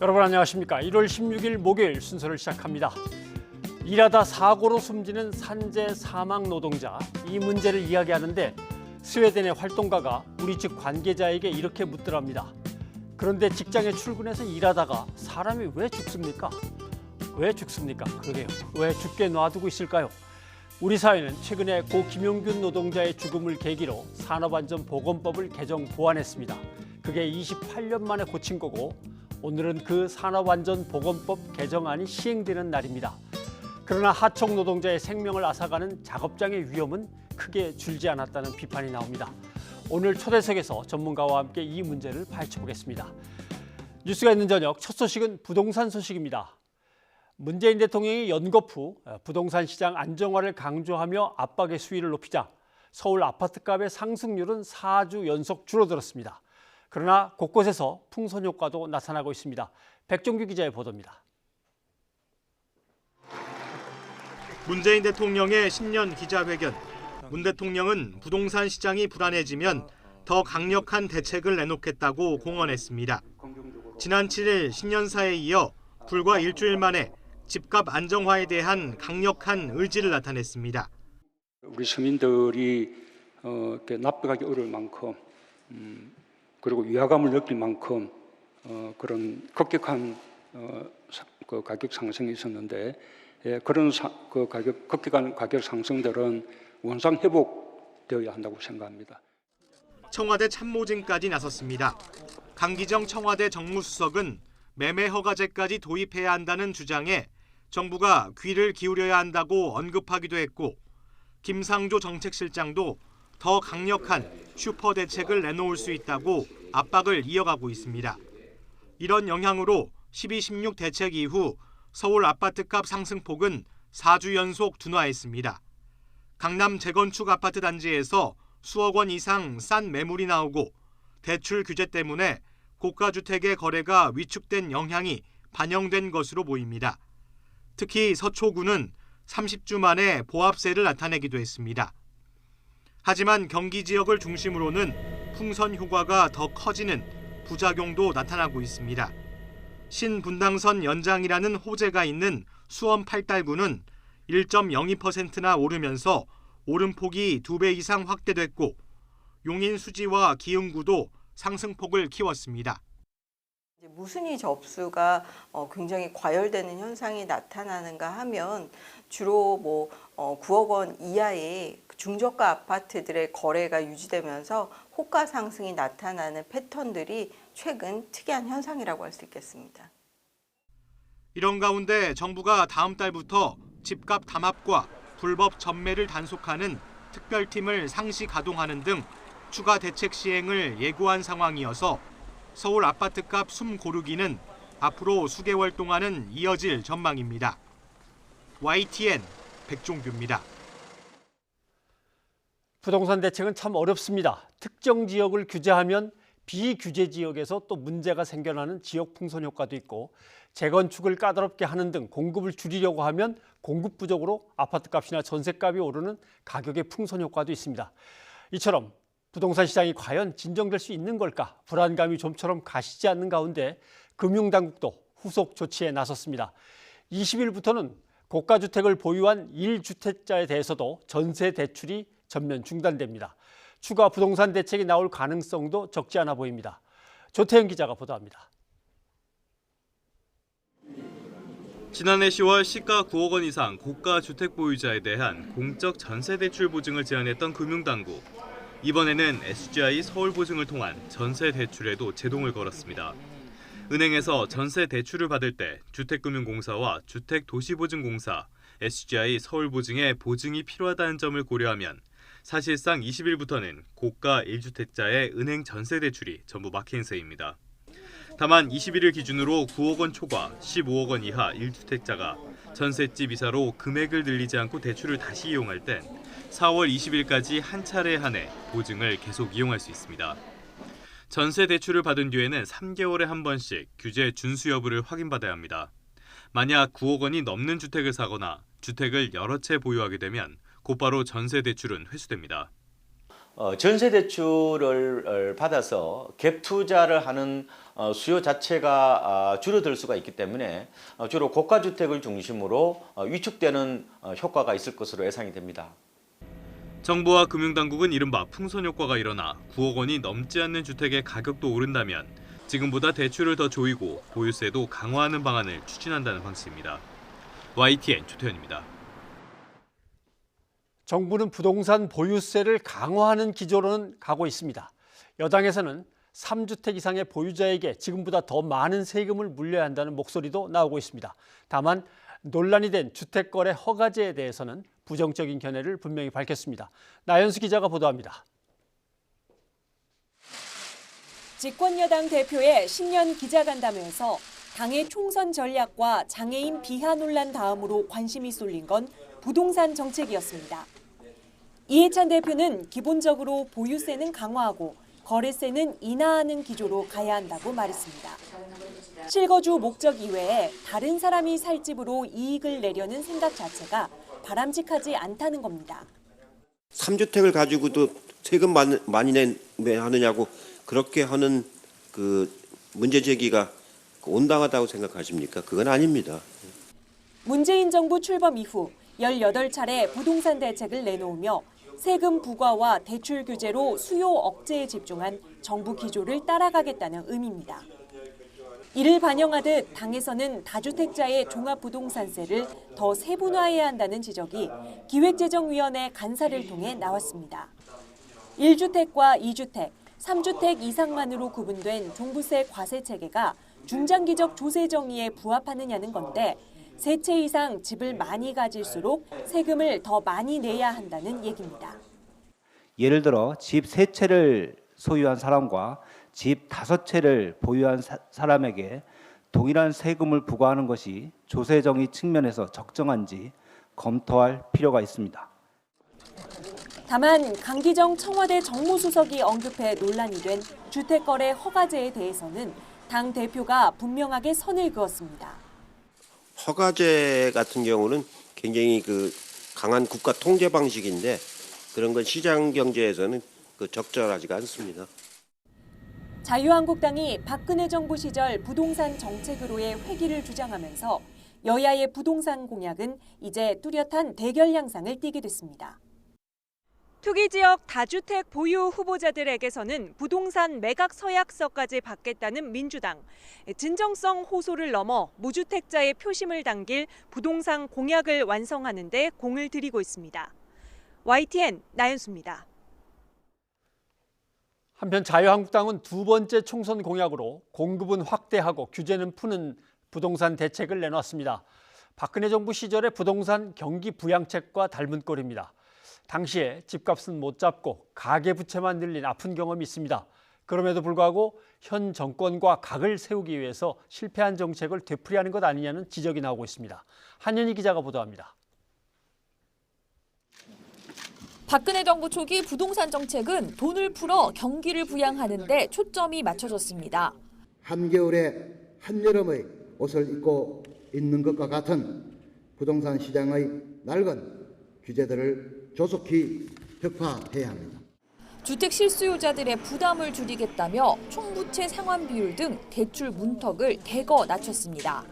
여러분 안녕하십니까? 1월 16일 목요일 순서를 시작합니다. 일하다 사고로 숨지는 산재 사망 노동자, 이 문제를 이야기하는데 스웨덴의 활동가가 우리 측 관계자에게 이렇게 묻더랍니다. 그런데 직장에 출근해서 일하다가 사람이 왜 죽습니까? 왜 죽습니까? 그러게요. 왜 죽게 놔두고 있을까요? 우리 사회는 최근에 고 김용균 노동자의 죽음을 계기로 산업안전보건법을 개정 보완했습니다. 그게 28년 만에 고친 거고 오늘은 그 산업안전보건법 개정안이 시행되는 날입니다. 그러나 하청 노동자의 생명을 앗아가는 작업장의 위험은 크게 줄지 않았다는 비판이 나옵니다. 오늘 초대석에서 전문가와 함께 이 문제를 파헤쳐보겠습니다. 뉴스가 있는 저녁 첫 소식은 부동산 소식입니다. 문재인 대통령이 연거푸 부동산 시장 안정화를 강조하며 압박의 수위를 높이자 서울 아파트값의 상승률은 4주 연속 줄어들었습니다. 그러나 곳곳에서 풍선 효과도 나타나고 있습니다. 백종규 기자의 보도입니다. 문재인 대통령의 신년 기자회견. 문 대통령은 부동산 시장이 불안해지면 더 강력한 대책을 내놓겠다고 공언했습니다. 지난 7일 신년사에 이어 불과 일주일 만에 집값 안정화에 대한 강력한 의지를 나타냈습니다. 우리 시민들이 납득하기 어려울 만큼 그리고 위화감을 느낄 만큼 그런 급격한 그 가격 상승이 있었는데 그런 급격한 가격 상승들은 원상 회복되어야 한다고 생각합니다. 청와대 참모진까지 나섰습니다. 강기정 청와대 정무수석은 매매 허가제까지 도입해야 한다는 주장에 정부가 귀를 기울여야 한다고 언급하기도 했고 김상조 정책실장도 더 강력한 슈퍼 대책을 내놓을 수 있다고 압박을 이어가고 있습니다. 이런 영향으로 12.16 대책 이후 서울 아파트값 상승폭은 4주 연속 둔화했습니다. 강남 재건축 아파트 단지에서 수억 원 이상 싼 매물이 나오고 대출 규제 때문에 고가주택의 거래가 위축된 영향이 반영된 것으로 보입니다. 특히 서초구는 30주 만에 보합세를 나타내기도 했습니다. 하지만 경기 지역을 중심으로는 풍선 효과가 더 커지는 부작용도 나타나고 있습니다. 신분당선 연장이라는 호재가 있는 수원 팔달구는 1.02%나 오르면서 오름폭이 2배 이상 확대됐고 용인 수지와 기흥구도 상승폭을 키웠습니다. 무순위 접수가 굉장히 과열되는 현상이 나타나는가 하면 주로 9억 원 이하의 중저가 아파트들의 거래가 유지되면서 호가 상승이 나타나는 패턴들이 최근 특이한 현상이라고 할 수 있겠습니다. 이런 가운데 정부가 다음 달부터 집값 담합과 불법 전매를 단속하는 특별팀을 상시 가동하는 등 추가 대책 시행을 예고한 상황이어서 서울 아파트값 숨 고르기는 앞으로 수개월 동안은 이어질 전망입니다. YTN 백종규입니다. 부동산 대책은 참 어렵습니다. 특정 지역을 규제하면 비규제 지역에서 또 문제가 생겨나는 지역 풍선 효과도 있고 재건축을 까다롭게 하는 등 공급을 줄이려고 하면 공급 부족으로 아파트값이나 전셋값이 오르는 가격의 풍선 효과도 있습니다. 이처럼 부동산 시장이 과연 진정될 수 있는 걸까? 불안감이 좀처럼 가시지 않는 가운데 금융당국도 후속 조치에 나섰습니다. 20일부터는 고가주택을 보유한 1주택자에 대해서도 전세 대출이 전면 중단됩니다. 추가 부동산 대책이 나올 가능성도 적지 않아 보입니다. 조태현 기자가 보도합니다. 지난해 10월 시가 9억 원 이상 고가 주택 보유자에 대한 공적 전세 대출 보증을 제한했던 금융당국. 이번에는 SGI 서울보증을 통한 전세 대출에도 제동을 걸었습니다. 은행에서 전세 대출을 받을 때 주택금융공사와 주택도시보증공사, SGI 서울보증의 보증이 필요하다는 점을 고려하면 사실상 20일부터는 고가 1주택자의 은행 전세 대출이 전부 막힌 셈입니다. 다만 21일 기준으로 9억 원 초과 15억 원 이하 1주택자가 전셋집 이사로 금액을 늘리지 않고 대출을 다시 이용할 땐 4월 20일까지 한 차례에 한해 보증을 계속 이용할 수 있습니다. 전세 대출을 받은 뒤에는 3개월에 한 번씩 규제 준수 여부를 확인받아야 합니다. 만약 9억 원이 넘는 주택을 사거나 주택을 여러 채 보유하게 되면 곧바로 전세 대출은 회수됩니다. 전세 대출을 받아서 갭 투자를 하는 수요 자체가 줄어들 수가 있기 때문에 주로 고가 주택을 중심으로 위축되는 효과가 있을 것으로 예상이 됩니다. 정부와 금융당국은 이른바 풍선 효과가 일어나 9억 원이 넘지 않는 주택의 가격도 오른다면 지금보다 대출을 더 조이고 보유세도 강화하는 방안을 추진한다는 방침입니다. YTN 조태현입니다. 정부는 부동산 보유세를 강화하는 기조로는 가고 있습니다. 여당에서는 3주택 이상의 보유자에게 지금보다 더 많은 세금을 물려야 한다는 목소리도 나오고 있습니다. 다만 논란이 된 주택거래 허가제에 대해서는 부정적인 견해를 분명히 밝혔습니다. 나연수 기자가 보도합니다. 집권여당 대표의 신년 기자간담회에서 당의 총선 전략과 장애인 비하 논란 다음으로 관심이 쏠린 건 부동산 정책이었습니다. 이해찬 대표는 기본적으로 보유세는 강화하고 거래세는 인하하는 기조로 가야 한다고 말했습니다. 실거주 목적 이외에 다른 사람이 살 집으로 이익을 내려는 생각 자체가 바람직하지 않다는 겁니다. 3주택을 가지고도 세금 많이 내야 하느냐고 그렇게 하는 그 문제 제기가 온당하다고 생각하십니까? 그건 아닙니다. 문재인 정부 출범 이후 18차례 부동산 대책을 내놓으며 세금 부과와 대출 규제로 수요 억제에 집중한 정부 기조를 따라가겠다는 의미입니다. 이를 반영하듯 당에서는 다주택자의 종합부동산세를 더 세분화해야 한다는 지적이 기획재정위원회 간사를 통해 나왔습니다. 1주택과 2주택, 3주택 이상만으로 구분된 종부세 과세 체계가 중장기적 조세 정의에 부합하느냐는 건데 세 채 이상 집을 많이 가질수록 세금을 더 많이 내야 한다는 얘기입니다. 예를 들어 집 3채를 소유한 사람과 집 5채를 보유한 사람에게 동일한 세금을 부과하는 것이 조세정의 측면에서 적정한지 검토할 필요가 있습니다. 다만 강기정 청와대 정무수석이 언급해 논란이 된 주택거래 허가제에 대해서는 당 대표가 분명하게 선을 그었습니다. 허가제 같은 경우는 굉장히 그 강한 국가 통제 방식인데 그런 건 시장 경제에서는 적절하지가 않습니다. 자유한국당이 박근혜 정부 시절 부동산 정책으로의 회귀를 주장하면서 여야의 부동산 공약은 이제 뚜렷한 대결 양상을 띠게 됐습니다. 투기지역 다주택 보유 후보자들에게서는 부동산 매각 서약서까지 받겠다는 민주당. 진정성 호소를 넘어 무주택자의 표심을 당길 부동산 공약을 완성하는 데 공을 들이고 있습니다. YTN 나연수입니다. 한편 자유한국당은 두 번째 총선 공약으로 공급은 확대하고 규제는 푸는 부동산 대책을 내놨습니다. 박근혜 정부 시절의 부동산 경기 부양책과 닮은 꼴입니다. 당시에 집값은 못 잡고 가계부채만 늘린 아픈 경험이 있습니다. 그럼에도 불구하고 현 정권과 각을 세우기 위해서 실패한 정책을 되풀이하는 것 아니냐는 지적이 나오고 있습니다. 한현희 기자가 보도합니다. 박근혜 정부 초기 부동산 정책은 돈을 풀어 경기를 부양하는 데 초점이 맞춰졌습니다. 한겨울에 한여름의 옷을 입고 있는 것과 같은 부동산 시장의 낡은 규제들을 조속히 격파해야 합니다. 주택 실수요자들의 부담을 줄이겠다며 총부채 상환 비율 등 대출 문턱을 대거 낮췄습니다.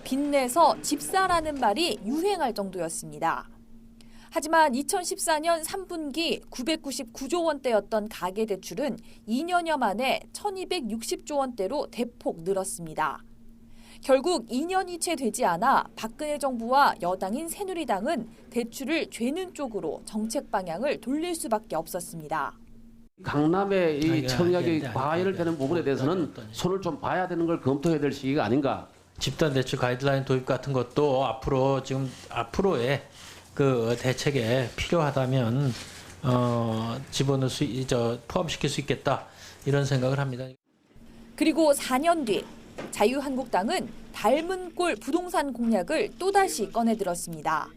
빚내서 집 사라는 말이 유행할 정도였습니다. 하지만 2014년 3분기 999조 원대였던 가계대출은 2년여 만에 1260조 원대로 대폭 늘었습니다. 결국 2년이 채 되지 않아 박근혜 정부와 여당인 새누리당은 대출을 죄는 쪽으로 정책 방향을 돌릴 수밖에 없었습니다. 강남의 이 청약이 과열되는 부분에 대해서는 손을 좀 봐야 되는 걸 검토해야 될 시기가 아닌가. 집단 대출 가이드라인 도입 같은 것도 앞으로의 그 대책에 필요하다면 포함시킬 수 있겠다 이런 생각을 합니다. 그리고 4년 뒤 자유한국당은 닮은 꼴 부동산 공약을 또다시 꺼내들었습니다.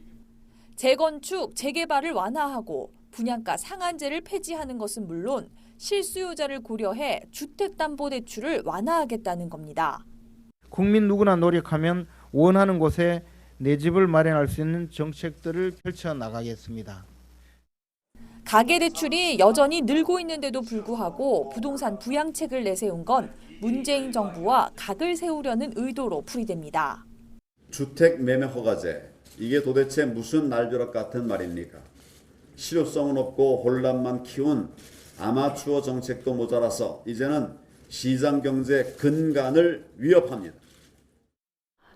재건축, 재개발을 완화하고 분양가 상한제를 폐지하는 것은 물론 실수요자를 고려해 주택담보대출을 완화하겠다는 겁니다. 국민 누구나 노력하면 원하는 곳에 내 집을 마련할 수 있는 정책들을 펼쳐나가겠습니다. 가계대출이 여전히 늘고 있는데도 불구하고 부동산 부양책을 내세운 건 문재인 정부와 각을 세우려는 의도로 풀이됩니다. 주택 매매 허가제, 이게 도대체 무슨 날벼락 같은 말입니까? 실효성은 없고 혼란만 키운 아마추어 정책도 모자라서 이제는 시장 경제 근간을 위협합니다.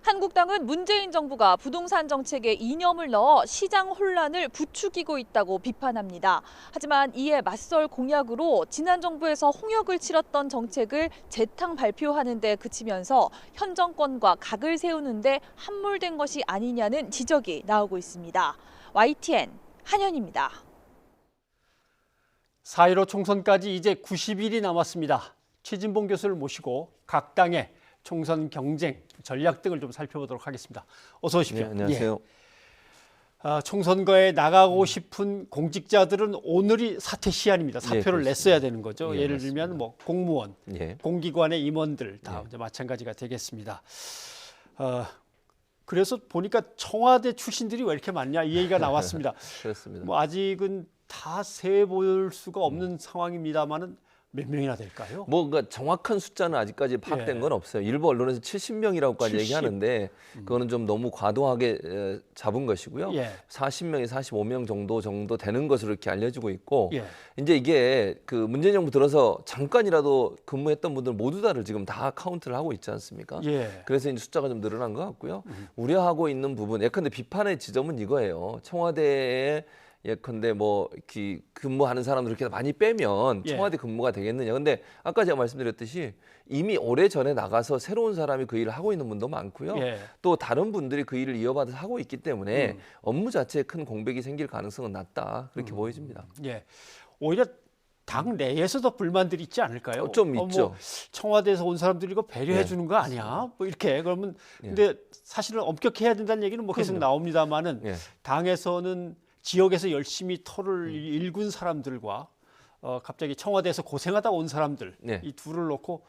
한국당은 문재인 정부가 부동산 정책에 이념을 넣어 시장 혼란을 부추기고 있다고 비판합니다. 하지만 이에 맞설 공약으로 지난 정부에서 홍역을 치렀던 정책을 재탕 발표하는 데 그치면서 현 정권과 각을 세우는 데 함몰된 것이 아니냐는 지적이 나오고 있습니다. YTN 한현입니다. 4.15 총선까지 이제 90일이 남았습니다. 최진봉 교수를 모시고 각 당의 총선 경쟁 전략 등을 좀 살펴보도록 하겠습니다. 어서 오십시오. 네, 안녕하세요. 총선거에 나가고 싶은 공직자들은 오늘이 사퇴 시한입니다. 사표를 냈어야 되는 거죠. 예를 들면 뭐 공무원, 공기관의 임원들 다 이제 마찬가지가 되겠습니다. 그래서 보니까 청와대 출신들이 왜 이렇게 많냐 이 얘기가 나왔습니다. 그렇습니다. 뭐 아직은 다 세볼 수가 없는 상황입니다만은 몇 명이나 될까요? 그러니까 정확한 숫자는 아직까지 파악된 건 없어요. 일부 언론에서 70명이라고까지 70? 얘기하는데 그거는 좀 너무 과도하게 잡은 것이고요. 40명이 45명 정도 되는 것으로 이렇게 알려지고 있고 이제 이게 그 문재인 정부 들어서 잠깐이라도 근무했던 분들 모두 다를 지금 다 카운트를 하고 있지 않습니까? 그래서 이제 숫자가 좀 늘어난 것 같고요. 우려하고 있는 부분, 예컨대 비판의 지점은 이거예요. 청와대에 예컨대 뭐 이렇게 근무하는 사람들 이렇게 많이 빼면 청와대 근무가 되겠느냐. 근데 아까 제가 말씀드렸듯이 이미 오래전에 나가서 새로운 사람이 그 일을 하고 있는 분도 많고요. 또 다른 분들이 그 일을 이어받아서 하고 있기 때문에 업무 자체에 큰 공백이 생길 가능성은 낮다. 그렇게 보여집니다. 오히려 당 내에서도 불만들이 있지 않을까요? 좀 있죠. 뭐 청와대에서 온 사람들이 이거 배려해 주는 거 아니야? 뭐 이렇게 그러면 근데 사실은 엄격해야 된다는 얘기는 뭐 계속 나옵니다만은 당에서는 지역에서 열심히 터를 일군 사람들과 갑자기 청와대에서 고생하다 온 사람들 이 둘을 놓고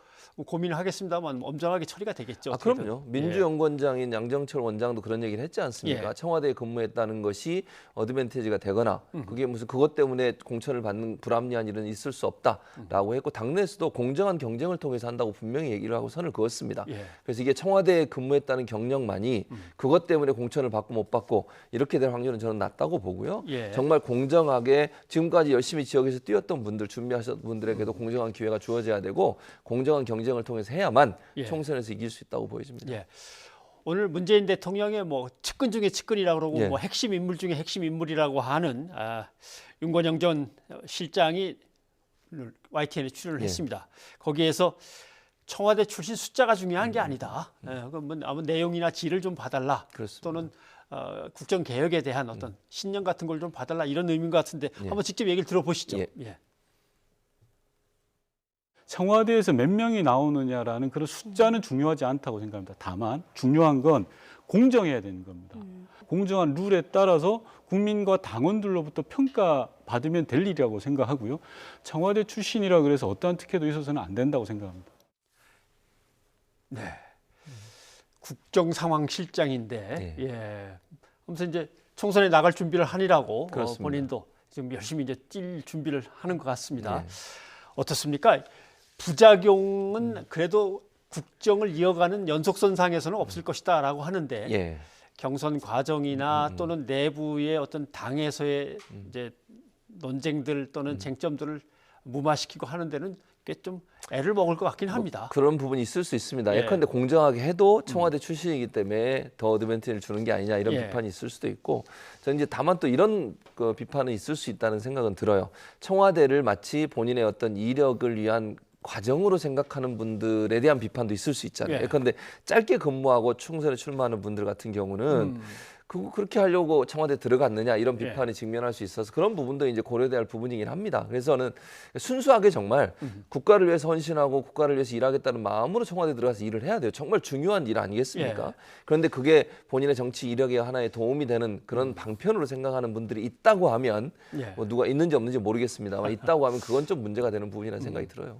고민을 하겠습니다만 엄정하게 처리가 되겠죠. 그럼요. 민주연구원장인 양정철 원장도 그런 얘기를 했지 않습니까? 청와대에 근무했다는 것이 어드밴티지가 되거나 그게 무슨 그것 때문에 공천을 받는 불합리한 일은 있을 수 없다라고 했고 당내에서도 공정한 경쟁을 통해서 한다고 분명히 얘기를 하고 선을 그었습니다. 그래서 이게 청와대에 근무했다는 경력만이 그것 때문에 공천을 받고 못 받고 이렇게 될 확률은 저는 낮다고 보고요. 정말 공정하게 지금까지 열심히 지역에서 뛰었던 분들 준비하셨던 분들에게도 공정한 기회가 주어져야 되고 공정한 경쟁을 통해서 해야만 총선에서 이길 수 있다고 보여집니다. 오늘 문재인 대통령의 뭐 측근 중에 측근이라고 그러고 뭐 핵심 인물 중에 핵심 인물이라고 하는 윤건영 전 실장이 YTN에 출연을 했습니다. 거기에서 청와대 출신 숫자가 중요한 게 아니다. 그러면 아무 내용이나 질을 좀 봐달라. 또는 국정 개혁에 대한 어떤 신념 같은 걸 좀 봐달라 이런 의미인 것 같은데 한번 직접 얘기를 들어보시죠. 청와대에서 몇 명이 나오느냐라는 그런 숫자는 중요하지 않다고 생각합니다. 다만 중요한 건 공정해야 되는 겁니다. 공정한 룰에 따라서 국민과 당원들로부터 평가받으면 될 일이라고 생각하고요. 청와대 출신이라 그래서 어떠한 특혜도 있어서는 안 된다고 생각합니다. 국정 상황 실장인데 아무튼 이제 총선에 나갈 준비를 하느라고 본인도 지금 열심히 이제 뛸 준비를 하는 것 같습니다. 어떻습니까? 부작용은 그래도 국정을 이어가는 연속선상에서는 없을 것이다라고 하는데 경선 과정이나 또는 내부의 어떤 당에서의 이제 논쟁들 또는 쟁점들을 무마시키고 하는 데는 꽤 좀 애를 먹을 것 같긴 합니다. 그런 부분이 있을 수 있습니다. 예컨대 공정하게 해도 청와대 출신이기 때문에 더 어드밴티지를 주는 게 아니냐 이런 비판이 있을 수도 있고 저는 이제 다만 또 이런 그 비판은 있을 수 있다는 생각은 들어요. 청와대를 마치 본인의 어떤 이력을 위한 과정으로 생각하는 분들에 대한 비판도 있을 수 있잖아요. 예컨대 짧게 근무하고 총선에 출마하는 분들 같은 경우는 그렇게 하려고 청와대 들어갔느냐 이런 비판이 직면할 수 있어서 그런 부분도 이제 고려돼야 할 부분이긴 합니다. 그래서 저는 순수하게 정말 국가를 위해서 헌신하고 국가를 위해서 일하겠다는 마음으로 청와대 들어가서 일을 해야 돼요. 정말 중요한 일 아니겠습니까? 그런데 그게 본인의 정치 이력에 하나의 도움이 되는 그런 방편으로 생각하는 분들이 있다고 하면 뭐 누가 있는지 없는지 모르겠습니다만 있다고 하면 그건 좀 문제가 되는 부분이라는 생각이 들어요.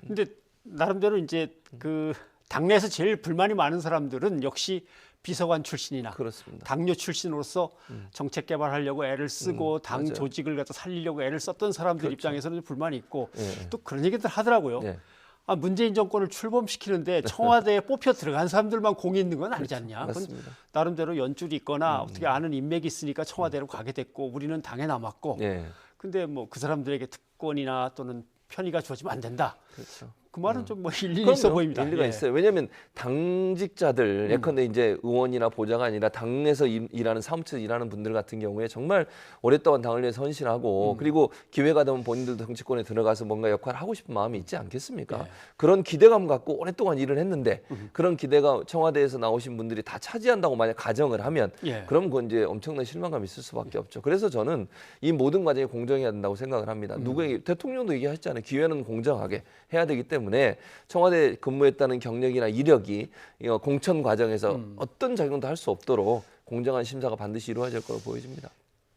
근데 나름대로 이제 그 당내에서 제일 불만이 많은 사람들은 역시 비서관 출신이나 그렇습니다. 당뇨 출신으로서 정책 개발하려고 애를 쓰고 당 맞아요. 조직을 갖다 살리려고 애를 썼던 사람들 그렇죠. 입장에서는 불만이 있고 예. 또 그런 얘기들 하더라고요. 예. 아, 문재인 정권을 출범시키는데 청와대에 뽑혀 들어간 사람들만 공이 있는 건 아니지 않냐. 그건 맞습니다. 나름대로 연줄이 있거나 어떻게 아는 인맥이 있으니까 청와대로 가게 됐고 우리는 당에 남았고 예. 근데 뭐 그 사람들에게 특권이나 또는 편의가 주어지면 안 된다. 그렇죠. 그 말은 좀 뭐 일리 그럼요. 있어 보입니다. 일리가 예. 있어요. 왜냐하면 당직자들, 예컨대 이제 의원이나 보좌가 아니라 당에서 일하는 사무처에서 일하는 분들 같은 경우에 정말 오랫동안 당을 위해서 헌신하고 그리고 기회가 되면 본인들도 정치권에 들어가서 뭔가 역할을 하고 싶은 마음이 있지 않겠습니까? 예. 그런 기대감 갖고 오랫동안 일을 했는데 그런 기대가 청와대에서 나오신 분들이 다 차지한다고 만약 가정을 하면 예. 그럼 그건 이제 엄청난 실망감이 있을 수밖에 없죠. 그래서 저는 이 모든 과정이 공정해야 된다고 생각을 합니다. 누구에게 대통령도 얘기하셨잖아요. 기회는 공정하게 해야 되기 때문에 청와대 근무했다는 경력이나 이력이 공천 과정에서 어떤 작용도 할 수 없도록 공정한 심사가 반드시 이루어질 거로 보여집니다.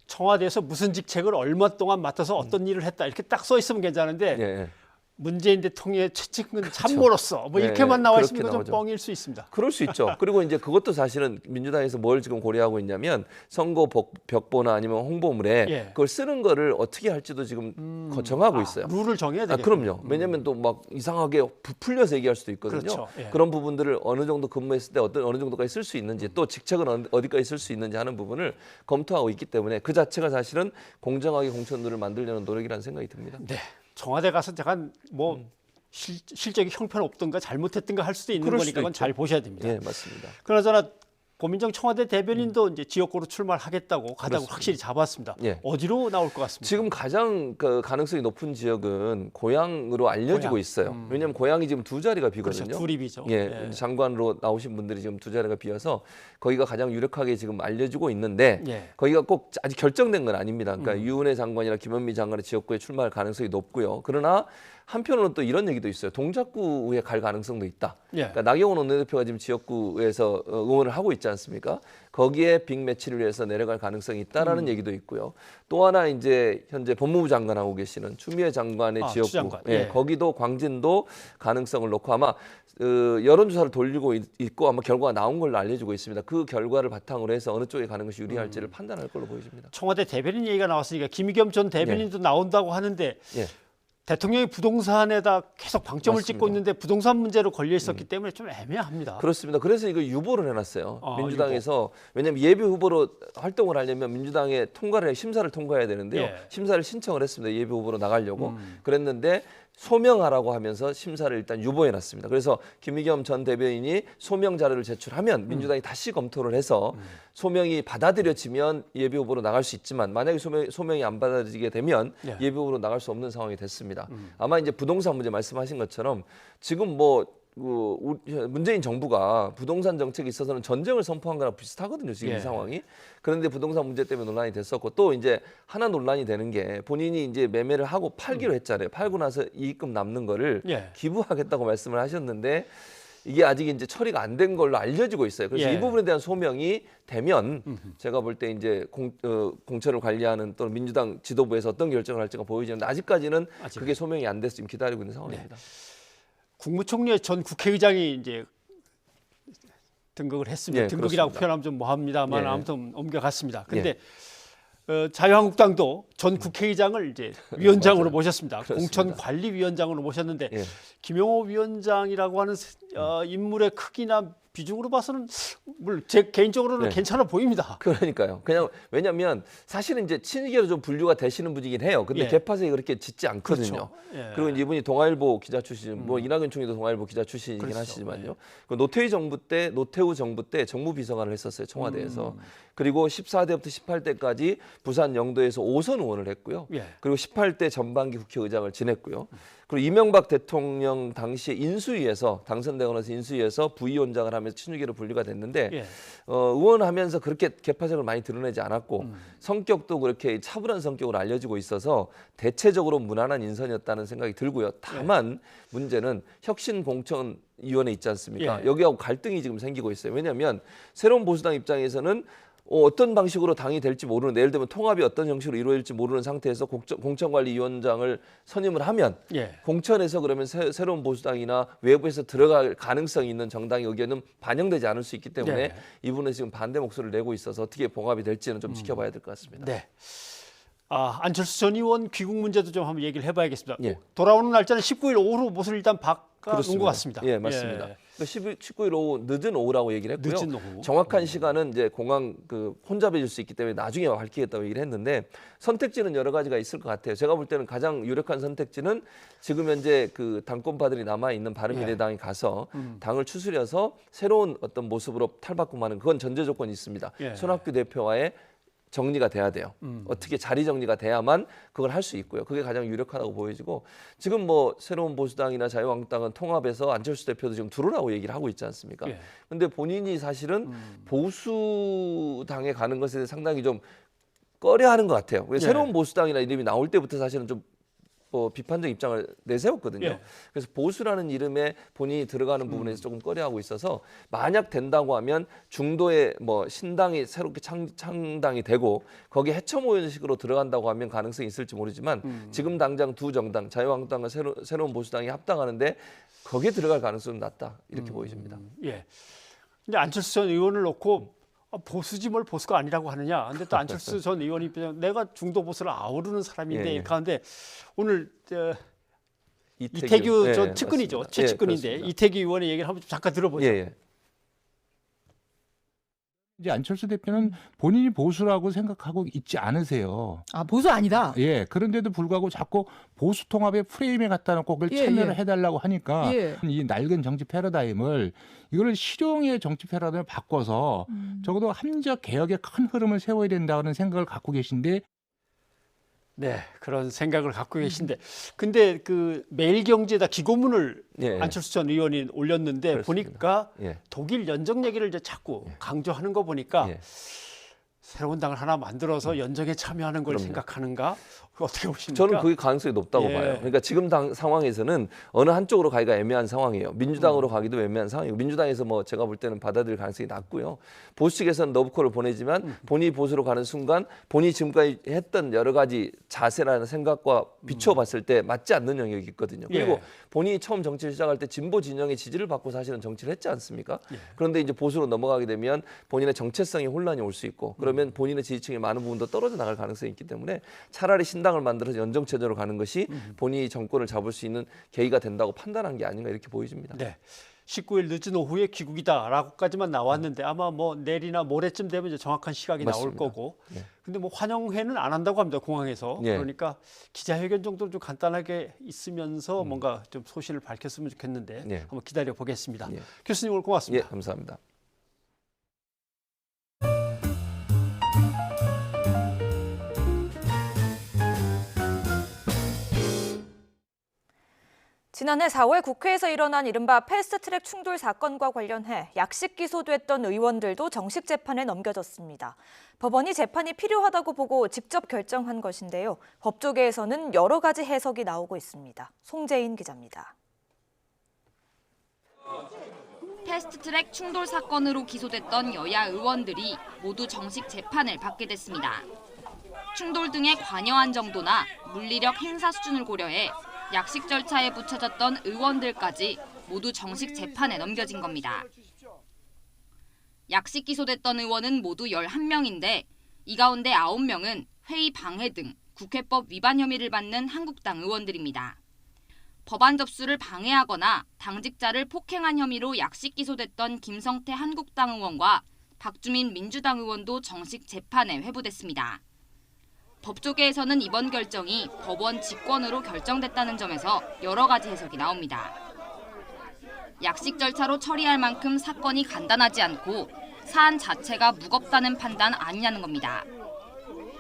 청와대에서 무슨 직책을 얼마 동안 맡아서 어떤 일을 했다 이렇게 딱 써 있으면 괜찮은데 예. 문재인 대통령의 최측근 참모로서 뭐 이렇게만 나와 있으면 좀 나오죠. 뻥일 수 있습니다. 그럴 수 있죠. 그리고 이제 그것도 사실은 민주당에서 뭘 지금 고려하고 있냐면 선거 벽보나 아니면 홍보물에 예. 그걸 쓰는 거를 어떻게 할지도 지금 정하고 있어요. 룰을 정해야 되겠군요. 그럼요. 왜냐하면 또 막 이상하게 부풀려서 얘기할 수도 있거든요. 그렇죠. 예. 그런 부분들을 어느 정도 근무했을 때 어느 정도까지 쓸 수 있는지 또 직책은 어디까지 쓸 수 있는지 하는 부분을 검토하고 있기 때문에 그 자체가 사실은 공정하게 공천룰을 만들려는 노력이라는 생각이 듭니다. 네. 청와대 가서 잠깐 뭐 실적이 형편없든가 잘못했든가 할 수도 있는 그럴 거니까 수도 그건 있죠. 잘 보셔야 됩니다. 예, 맞습니다. 그나저나 고민정 청와대 대변인도 이제 지역구로 출마하겠다고 가닥을 그렇습니다. 확실히 잡았습니다. 예. 어디로 나올 것 같습니까? 지금 가장 그 가능성이 높은 지역은 고향으로 알려지고 고향. 있어요. 왜냐하면 고향이 지금 두 자리가 비거든요. 그렇죠. 두 립이죠. 예, 장관으로 나오신 분들이 지금 두 자리가 비어서 거기가 가장 유력하게 지금 알려지고 있는데 예. 거기가 꼭 아직 결정된 건 아닙니다. 그러니까 유은혜 장관이나 김현미 장관의 지역구에 출마할 가능성이 높고요. 그러나 한편으로는 또 이런 얘기도 있어요. 동작구에 갈 가능성도 있다. 예. 그러니까 나경원 원내대표가 지금 지역구에서 의원을 하고 있지 않습니까? 거기에 빅매치를 위해서 내려갈 가능성이 있다라는 얘기도 있고요. 또 하나 이제 현재 법무부 장관하고 계시는 추미애 장관의 지역구, 추장관. 예, 예. 거기도 광진도 가능성을 놓고 아마 여론조사를 돌리고 있고 아마 결과가 나온 걸로 알려지고 있습니다. 그 결과를 바탕으로 해서 어느 쪽에 가는 것이 유리할지를 판단할 걸로 보여집니다. 청와대 대변인 얘기가 나왔으니까 김의겸 전 대변인도 나온다고 하는데 예. 대통령이 부동산에다 계속 방점을 맞습니다. 찍고 있는데 부동산 문제로 걸려 있었기 때문에 좀 애매합니다. 그렇습니다. 그래서 이거 유보를 해놨어요. 아, 민주당에서 왜냐하면 예비 후보로 활동을 하려면 민주당의 심사를 통과해야 되는데요. 예. 심사를 신청을 했습니다. 예비 후보로 나가려고 그랬는데 소명하라고 하면서 심사를 일단 유보해놨습니다. 그래서 김의겸 전 대변인이 소명 자료를 제출하면 민주당이 다시 검토를 해서 소명이 받아들여지면 예비 후보로 나갈 수 있지만 만약에 소명이 안 받아들이게 되면 예. 예비 후보로 나갈 수 없는 상황이 됐습니다. 아마 이제 부동산 문제 말씀하신 것처럼 지금 뭐 문재인 정부가 부동산 정책에 있어서는 전쟁을 선포한 거랑 비슷하거든요. 지금 예. 이 상황이. 그런데 부동산 문제 때문에 논란이 됐었고 또 이제 하나 논란이 되는 게 본인이 이제 매매를 하고 팔기로 했잖아요. 팔고 나서 이익금 남는 거를 예. 기부하겠다고 말씀을 하셨는데 이게 아직 이제 처리가 안 된 걸로 알려지고 있어요. 그래서 예. 이 부분에 대한 소명이 되면 제가 볼 때 이제 공처를 관리하는 또 민주당 지도부에서 어떤 결정을 할지가 보이지는데 아직까지는 그게 소명이 안 돼서 지금 기다리고 있는 상황입니다. 국무총리 전 국회의장이 이제 등극을 했습니다. 예, 등극이라고 그렇습니다. 표현하면 좀 뭐합니다만 예. 아무튼 옮겨갔습니다. 근데 자유한국당도 전 국회의장을 이제 위원장으로 맞아요. 모셨습니다. 그렇습니다. 공천관리위원장으로 모셨는데 예. 김용호 위원장이라고 하는 인물의 크기나 비중으로 봐서는 물론 제 개인적으로는 네. 괜찮아 보입니다. 그러니까요. 그냥 왜냐하면 사실은 이제 친이계로 좀 분류가 되시는 분이긴 해요. 근데 예. 개파색이 그렇게 짙지 않거든요. 그렇죠. 예. 그리고 이분이 동아일보 기자 출신, 뭐 이낙연 총리도 동아일보 기자 출신이긴 그렇죠. 하시지만요. 그 노태우 정부 때 정무비서관을 했었어요. 청와대에서. 그리고 14대부터 18대까지 부산 영도에서 5선 의원을 했고요. 예. 그리고 18대 전반기 국회의장을 지냈고요. 그리고 이명박 대통령 당시에 인수위에서 당선되고 나서 인수위에서 부위원장을 하면서 친유계로 분류가 됐는데 예. 의원하면서 그렇게 개파색을 많이 드러내지 않았고 성격도 그렇게 차분한 성격으로 알려지고 있어서 대체적으로 무난한 인선이었다는 생각이 들고요. 다만 문제는 혁신공천위원회 있지 않습니까? 예. 여기하고 갈등이 지금 생기고 있어요. 왜냐하면 새로운 보수당 입장에서는 어떤 방식으로 당이 될지 모르는, 예를 들면 통합이 어떤 형식으로 이루어질지 모르는 상태에서 공천관리위원장을 선임을 하면 공천에서 그러면 새로운 보수당이나 외부에서 들어갈 가능성이 있는 정당의 의견은 반영되지 않을 수 있기 때문에 이 부분에 지금 반대 목소리를 내고 있어서 어떻게 봉합이 될지는 좀 지켜봐야 될 것 같습니다. 네. 안철수 전 의원 귀국 문제도 좀 한번 얘기를 해봐야겠습니다. 돌아오는 날짜는 19일 오후로 못을 일단 바꿔놓은 것 같습니다. 예, 맞습니다. 19일 오후, 늦은 오후라고 얘기를 했고요. 늦은 오후. 정확한 시간은 이제 공항 혼잡해질 수 있기 때문에 나중에 밝히겠다고 얘기를 했는데 선택지는 여러 가지가 있을 것 같아요. 제가 볼 때는 가장 유력한 선택지는 지금 현재 그 당권파들이 남아 있는 바른미래당이 가서 당을 추스려서 새로운 어떤 모습으로 탈바꿈하는, 그건 전제 조건이 있습니다. 손학규 대표와의 정리가 돼야 돼요. 어떻게 자리 정리가 돼야만 그걸 할 수 있고요. 그게 가장 유력하다고 보여지고, 지금 뭐 새로운 보수당이나 자유한국당은 통합해서 안철수 대표도 지금 들어오라고 얘기를 하고 있지 않습니까? 근데 본인이 사실은 보수당에 가는 것에 대해 상당히 좀 꺼려하는 것 같아요. 왜 새로운 보수당이나 이름이 나올 때부터 사실은 좀 비판적 입장을 내세웠거든요. 그래서 보수라는 이름에 본인이 들어가는 부분에서 조금 꺼려하고 있어서, 만약 된다고 하면 중도의 신당이 새롭게 창당이 되고 거기에 해처모형식으로 들어간다고 하면 가능성이 있을지 모르지만 지금 당장 두 정당, 자유한국당과 새로운 보수당이 합당하는데 거기에 들어갈 가능성은 낮다, 이렇게 보여집니다. 근데 안철수 전 의원을 놓고 보수지 뭘 보수가 아니라고 하느냐. 근데 또 안철수 전 의원이 내가 중도 보수를 아우르는 사람인데 이렇게 하는데, 오늘 이태규 전 측근이죠. 최측근인데 이태규 의원의 얘기를 한번 좀 잠깐 들어보죠. 이제 안철수 대표는 본인이 보수라고 생각하고 있지 않으세요. 보수 아니다. 그런데도 불구하고 자꾸 보수 통합의 프레임에 갖다 놓고 그걸 참여를 해달라고 하니까 이 낡은 정치 패러다임을, 이걸 실용의 정치 패러다임을 바꿔서 적어도 합리적 개혁의 큰 흐름을 세워야 된다는 생각을 갖고 계신데, 네, 그런 생각을 갖고 계신데, 근데 그 매일경제에다 기고문을 안철수 전 의원이 올렸는데 그렇습니다. 보니까 독일 연정 얘기를 이제 자꾸 강조하는 거 보니까 새로운 당을 하나 만들어서 연정에 참여하는 걸 생각하는가? 어떻게 보십니까? 저는 그게 가능성이 높다고 봐요. 그러니까 지금 당 상황에서는 어느 한쪽으로 가기가 애매한 상황이에요. 민주당으로 가기도 애매한 상황이고, 민주당에서 제가 볼 때는 받아들일 가능성이 낮고요. 보수 측에서는 러브콜을 보내지만 본인이 보수로 가는 순간 본인이 지금까지 했던 여러 가지 자세라는 생각과 비추어 봤을 때 맞지 않는 영역이 있거든요. 그리고 본인이 처음 정치를 시작할 때 진보 진영의 지지를 받고 사실은 정치를 했지 않습니까? 그런데 이제 보수로 넘어가게 되면 본인의 정체성이 혼란이 올 수 있고, 그러면 본인의 지지층의 많은 부분도 떨어져 나갈 가능성이 있기 때문에 차라리 신당을 만들어서 연정체제로 가는 것이 본인이 정권을 잡을 수 있는 계기가 된다고 판단한 게 아닌가, 이렇게 보여집니다. 19일 늦은 오후에 귀국이다라고까지만 나왔는데 아마 내일이나 모레쯤 되면 이제 정확한 시각이 나올 거고. 근데 환영회는 안 한다고 합니다, 공항에서. 그러니까 기자회견 정도는 좀 간단하게 있으면서 뭔가 좀 소신을 밝혔으면 좋겠는데 한번 기다려 보겠습니다. 교수님 오늘 고맙습니다. 감사합니다. 지난해 4월 국회에서 일어난 이른바 패스트트랙 충돌 사건과 관련해 약식 기소됐던 의원들도 정식 재판에 넘겨졌습니다. 법원이 재판이 필요하다고 보고 직접 결정한 것인데요. 법조계에서는 여러 가지 해석이 나오고 있습니다. 송재인 기자입니다. 패스트트랙 충돌 사건으로 기소됐던 여야 의원들이 모두 정식 재판을 받게 됐습니다. 충돌 등에 관여한 정도나 물리력 행사 수준을 고려해 약식 절차에 붙여졌던 의원들까지 모두 정식 재판에 넘겨진 겁니다. 약식 기소됐던 의원은 모두 11명인데 이 가운데 9명은 회의 방해 등 국회법 위반 혐의를 받는 한국당 의원들입니다. 법안 접수를 방해하거나 당직자를 폭행한 혐의로 약식 기소됐던 김성태 한국당 의원과 박주민 민주당 의원도 정식 재판에 회부됐습니다. 법조계에서는 이번 결정이 법원 직권으로 결정됐다는 점에서 여러 가지 해석이 나옵니다. 약식 절차로 처리할 만큼 사건이 간단하지 않고 사안 자체가 무겁다는 판단 아니냐는 겁니다.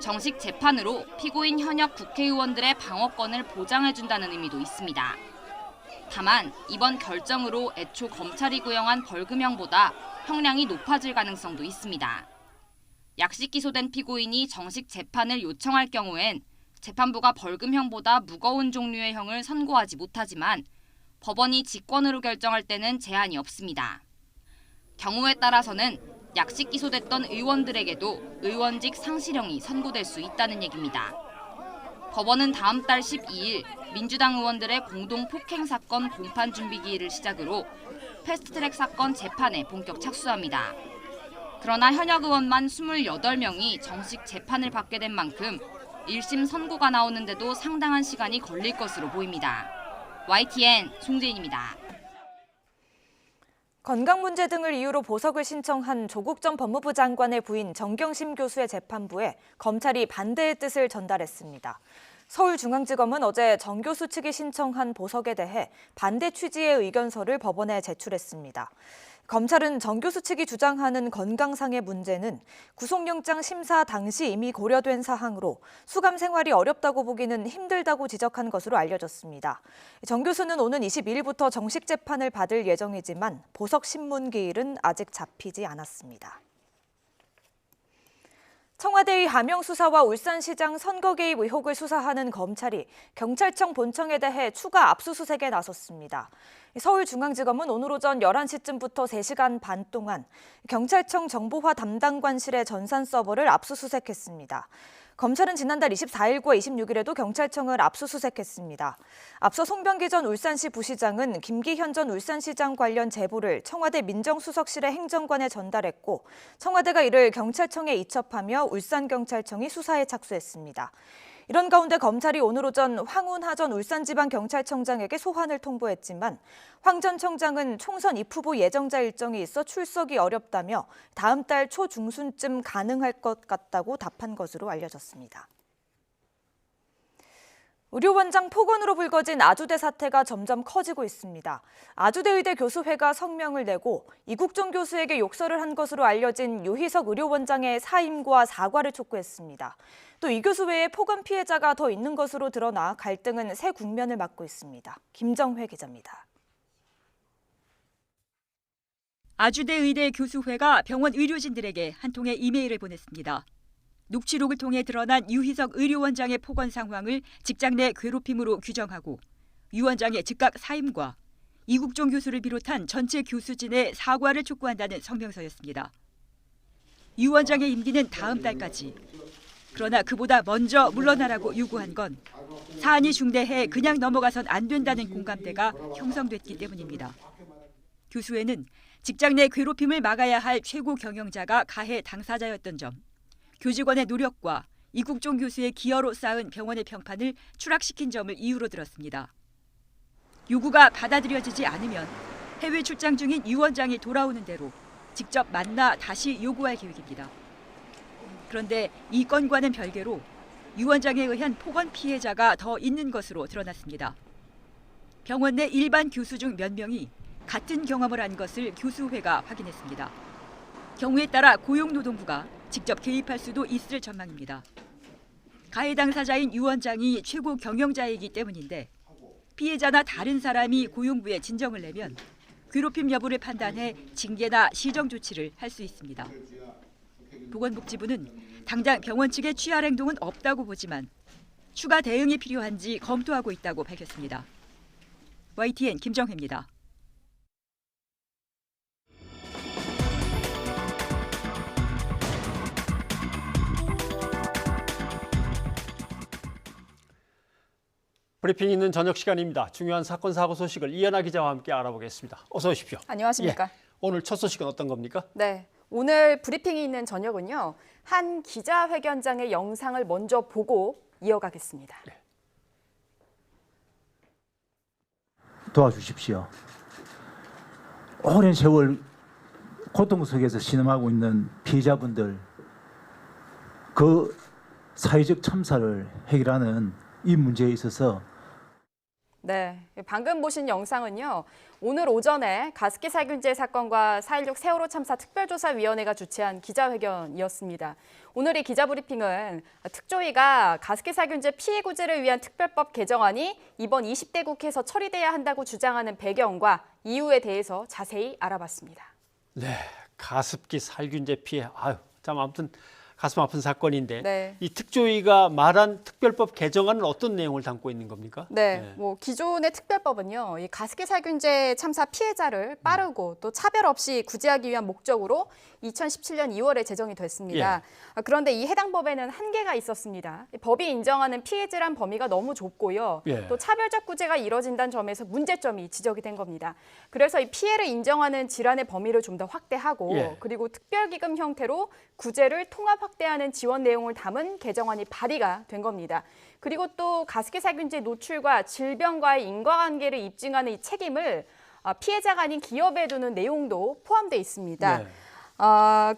정식 재판으로 피고인 현역 국회의원들의 방어권을 보장해준다는 의미도 있습니다. 다만 이번 결정으로 애초 검찰이 구형한 벌금형보다 형량이 높아질 가능성도 있습니다. 약식 기소된 피고인이 정식 재판을 요청할 경우엔 재판부가 벌금형보다 무거운 종류의 형을 선고하지 못하지만 법원이 직권으로 결정할 때는 제한이 없습니다. 경우에 따라서는 약식 기소됐던 의원들에게도 의원직 상실형이 선고될 수 있다는 얘기입니다. 법원은 다음 달 12일 민주당 의원들의 공동 폭행 사건 공판 준비 기일을 시작으로 패스트트랙 사건 재판에 본격 착수합니다. 그러나 현역 의원만 28명이 정식 재판을 받게 된 만큼 1심 선고가 나오는데도 상당한 시간이 걸릴 것으로 보입니다. YTN 송재인입니다. 건강 문제 등을 이유로 보석을 신청한 조국 전 법무부 장관의 부인 정경심 교수의 재판부에 검찰이 반대의 뜻을 전달했습니다. 서울중앙지검은 어제 정 교수 측이 신청한 보석에 대해 반대 취지의 의견서를 법원에 제출했습니다. 검찰은 정 교수 측이 주장하는 건강상의 문제는 구속영장 심사 당시 이미 고려된 사항으로 수감 생활이 어렵다고 보기는 힘들다고 지적한 것으로 알려졌습니다. 정 교수는 오는 22일부터 정식 재판을 받을 예정이지만 보석 신문 기일은 아직 잡히지 않았습니다. 청와대의 하명 수사와 울산시장 선거 개입 의혹을 수사하는 검찰이 경찰청 본청에 대해 추가 압수수색에 나섰습니다. 서울중앙지검은 오늘 오전 11시쯤부터 3시간 반 동안 경찰청 정보화 담당관실의 전산 서버를 압수수색했습니다. 검찰은 지난달 24일과 26일에도 경찰청을 압수수색했습니다. 앞서 송병기 전 울산시 부시장은 김기현 전 울산시장 관련 제보를 청와대 민정수석실의 행정관에 전달했고 청와대가 이를 경찰청에 이첩하며 울산경찰청이 수사에 착수했습니다. 이런 가운데 검찰이 오늘 오전 황운하 전 울산지방경찰청장에게 소환을 통보했지만 황 전 청장은 총선 입후보 예정자 일정이 있어 출석이 어렵다며 다음 달 초중순쯤 가능할 것 같다고 답한 것으로 알려졌습니다. 의료원장 폭언으로 불거진 아주대 사태가 점점 커지고 있습니다. 아주대 의대 교수회가 성명을 내고 이국종 교수에게 욕설을 한 것으로 알려진 유희석 의료원장의 사임과 사과를 촉구했습니다. 또 이 교수 외에 폭언 피해자가 더 있는 것으로 드러나 갈등은 새 국면을 맞고 있습니다. 김정회 기자입니다. 아주대 의대 교수회가 병원 의료진들에게 한 통의 이메일을 보냈습니다. 녹취록을 통해 드러난 유희석 의료원장의 폭언 상황을 직장 내 괴롭힘으로 규정하고 유 원장의 즉각 사임과 이국종 교수를 비롯한 전체 교수진의 사과를 촉구한다는 성명서였습니다. 유 원장의 임기는 다음 달까지. 그러나 그보다 먼저 물러나라고 요구한 건 사안이 중대해 그냥 넘어가선 안 된다는 공감대가 형성됐기 때문입니다. 교수회는 직장 내 괴롭힘을 막아야 할 최고 경영자가 가해 당사자였던 점, 교직원의 노력과 이국종 교수의 기여로 쌓은 병원의 평판을 추락시킨 점을 이유로 들었습니다. 요구가 받아들여지지 않으면 해외 출장 중인 유 원장이 돌아오는 대로 직접 만나 다시 요구할 계획입니다. 그런데 이 건과는 별개로 유 원장에 의한 폭언 피해자가 더 있는 것으로 드러났습니다. 병원 내 일반 교수 중 몇 명이 같은 경험을 한 것을 교수회가 확인했습니다. 경우에 따라 고용노동부가 직접 개입할 수도 있을 전망입니다. 가해 당사자인 유 원장이 최고 경영자이기 때문인데 피해자나 다른 사람이 고용부에 진정을 내면 괴롭힘 여부를 판단해 징계나 시정 조치를 할 수 있습니다. 보건복지부는 당장 병원 측의 취할 행동은 없다고 보지만 추가 대응이 필요한지 검토하고 있다고 밝혔습니다. YTN 김정혜입니다. 브리핑 있는 저녁 시간입니다. 중요한 사건 사고 소식을 이현아 기자와 함께 알아보겠습니다. 어서 오십시오. 안녕하십니까? 예, 오늘 첫 소식은 어떤 겁니까? 네, 오늘 브리핑이 있는 저녁은요. 한 기자회견장의 영상을 먼저 보고 이어가겠습니다. 예. 도와주십시오. 오랜 세월 고통 속에서 신음하고 있는 피해자분들 그 사회적 참사를 해결하는 이 문제에 있어서 네, 방금 보신 영상은요. 오늘 오전에 가습기 살균제 사건과 4.16 세월호 참사 특별조사위원회가 주최한 기자회견이었습니다. 오늘 이 기자브리핑은 특조위가 가습기 살균제 피해 구제를 위한 특별법 개정안이 이번 20대 국회에서 처리돼야 한다고 주장하는 배경과 이유에 대해서 자세히 알아봤습니다. 네, 가습기 살균제 피해. 참 아무튼 가슴 아픈 사건인데 네. 이 특조위가 말한 특별법 개정안은 어떤 내용을 담고 있는 겁니까? 네, 뭐 기존의 특별법은요, 이 가습기 살균제 참사 피해자를 빠르고 또 차별 없이 구제하기 위한 목적으로 2017년 2월에 제정이 됐습니다. 그런데 이 해당 법에는 한계가 있었습니다. 법이 인정하는 피해 질환 범위가 너무 좁고요. 또 차별적 구제가 이뤄진다는 점에서 문제점이 지적이 된 겁니다. 그래서 이 피해를 인정하는 질환의 범위를 좀 더 확대하고 그리고 특별기금 형태로 구제를 통합 확대하는 지원 내용을 담은 개정안이 발의가 된 겁니다. 그리고 또 가습기 살균제 노출과 질병과의 인과관계를 입증하는 이 책임을 피해자가 아닌 기업에 두는 내용도 포함되어 있습니다.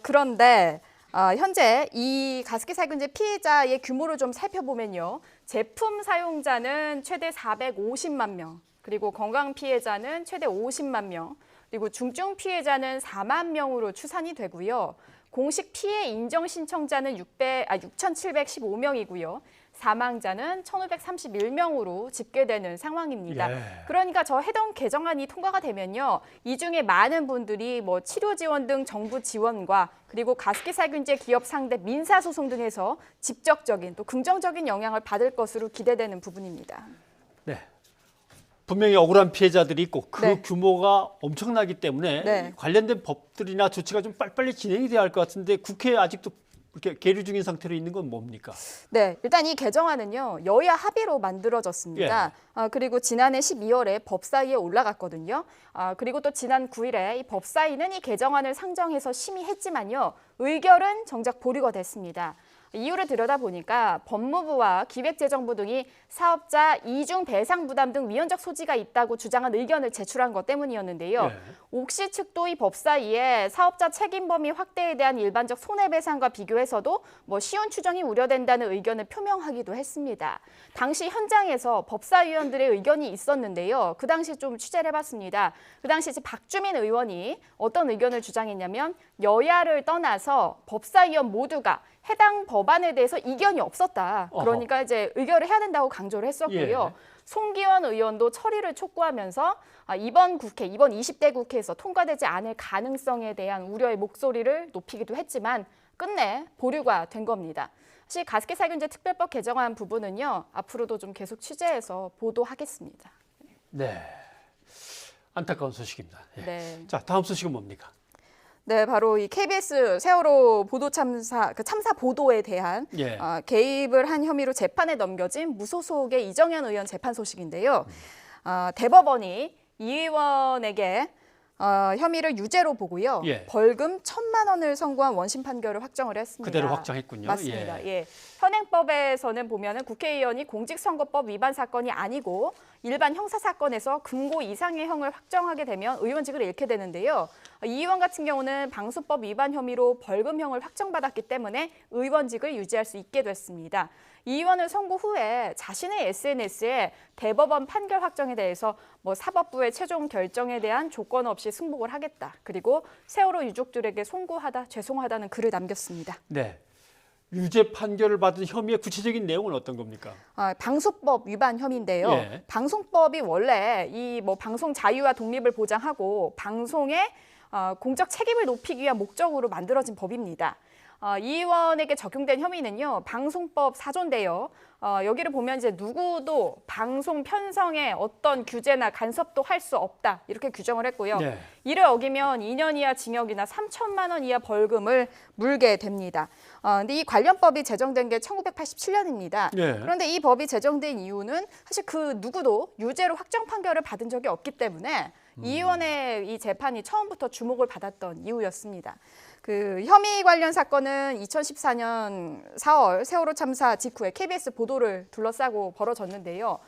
그런데 현재 이 가습기 살균제 피해자의 규모를 좀 살펴보면요. 제품 사용자는 최대 450만 명, 그리고 건강 피해자는 최대 50만 명, 그리고 중증 피해자는 4만 명으로 추산이 되고요. 공식 피해 인정 신청자는 6,715명이고요. 사망자는 1,531명으로 집계되는 상황입니다. 그러니까 저 해당 개정안이 통과가 되면요. 이 중에 많은 분들이 뭐 치료 지원 등 정부 지원과 그리고 가습기 살균제 기업 상대 민사 소송 등에서 직접적인 또 긍정적인 영향을 받을 것으로 기대되는 부분입니다. 네. 분명히 억울한 피해자들이 있고 그 규모가 엄청나기 때문에 관련된 법들이나 조치가 좀 빨리빨리 진행이 돼야 할 것 같은데 국회에 아직도 이렇게 계류 중인 상태로 있는 건 뭡니까? 네, 일단 이 개정안은요. 여야 합의로 만들어졌습니다. 그리고 지난해 12월에 법사위에 올라갔거든요. 그리고 또 지난 9일에 이 법사위는 이 개정안을 상정해서 심의했지만요. 의결은 정작 보류가 됐습니다. 이유를 들여다보니까 법무부와 기획재정부 등이 사업자 이중 배상 부담 등 위헌적 소지가 있다고 주장한 의견을 제출한 것 때문이었는데요. 옥시 측도 이 법사위에 사업자 책임 범위 확대에 대한 일반적 손해배상과 비교해서도 뭐 쉬운 추정이 우려된다는 의견을 표명하기도 했습니다. 당시 현장에서 법사위원들의 의견이 있었는데요. 그 당시 좀 취재를 해봤습니다. 그 당시 박주민 의원이 어떤 의견을 주장했냐면 여야를 떠나서 법사위원 모두가 해당 법안에 대해서 이견이 없었다. 그러니까 이제 의결을 해야 된다고 강조를 했었고요. 송기원 의원도 처리를 촉구하면서 이번 20대 국회에서 통과되지 않을 가능성에 대한 우려의 목소리를 높이기도 했지만 끝내 보류가 된 겁니다. 사실 가습기 살균제 특별법 개정안 부분은요. 앞으로도 좀 계속 취재해서 보도하겠습니다. 네, 안타까운 소식입니다. 자, 다음 소식은 뭡니까? 네, 바로 이 KBS 세월호 보도 참사 보도에 대한 개입을 한 혐의로 재판에 넘겨진 무소속의 이정현 의원 재판 소식인데요. 대법원이 이 의원에게 혐의를 유죄로 보고요. 벌금 1,000만 원을 선고한 원심 판결을 확정을 했습니다. 그대로 확정했군요. 맞습니다. 현행법에서는 보면은 국회의원이 공직선거법 위반 사건이 아니고 일반 형사 사건에서 금고 이상의 형을 확정하게 되면 의원직을 잃게 되는데요. 이 의원 같은 경우는 방송법 위반 혐의로 벌금형을 확정받았기 때문에 의원직을 유지할 수 있게 됐습니다. 이 의원은 선고 후에 자신의 SNS에 대법원 판결 확정에 대해서 사법부의 최종 결정에 대한 조건 없이 승복을 하겠다. 그리고 세월호 유족들에게 송구하다, 죄송하다는 글을 남겼습니다. 네. 유죄 판결을 받은 혐의의 구체적인 내용은 어떤 겁니까? 방송법 위반 혐의인데요. 방송법이 원래 이 방송 자유와 독립을 보장하고 방송의 공적 책임을 높이기 위한 목적으로 만들어진 법입니다. 이 의원에게 적용된 혐의는요. 방송법 4조인데요. 여기를 보면 이제 누구도 방송 편성에 어떤 규제나 간섭도 할 수 없다. 이렇게 규정을 했고요. 이를 어기면 2년 이하 징역이나 3,000만 원 이하 벌금을 물게 됩니다. 근데 이 관련법이 제정된 게 1987년입니다. 그런데 이 법이 제정된 이유는 사실 그 누구도 유죄로 확정 판결을 받은 적이 없기 때문에 이 의원의 이 재판이 처음부터 주목을 받았던 이유였습니다. 그 혐의 관련 사건은 2014년 4월 세월호 참사 직후에 KBS 보도를 둘러싸고 벌어졌는데요.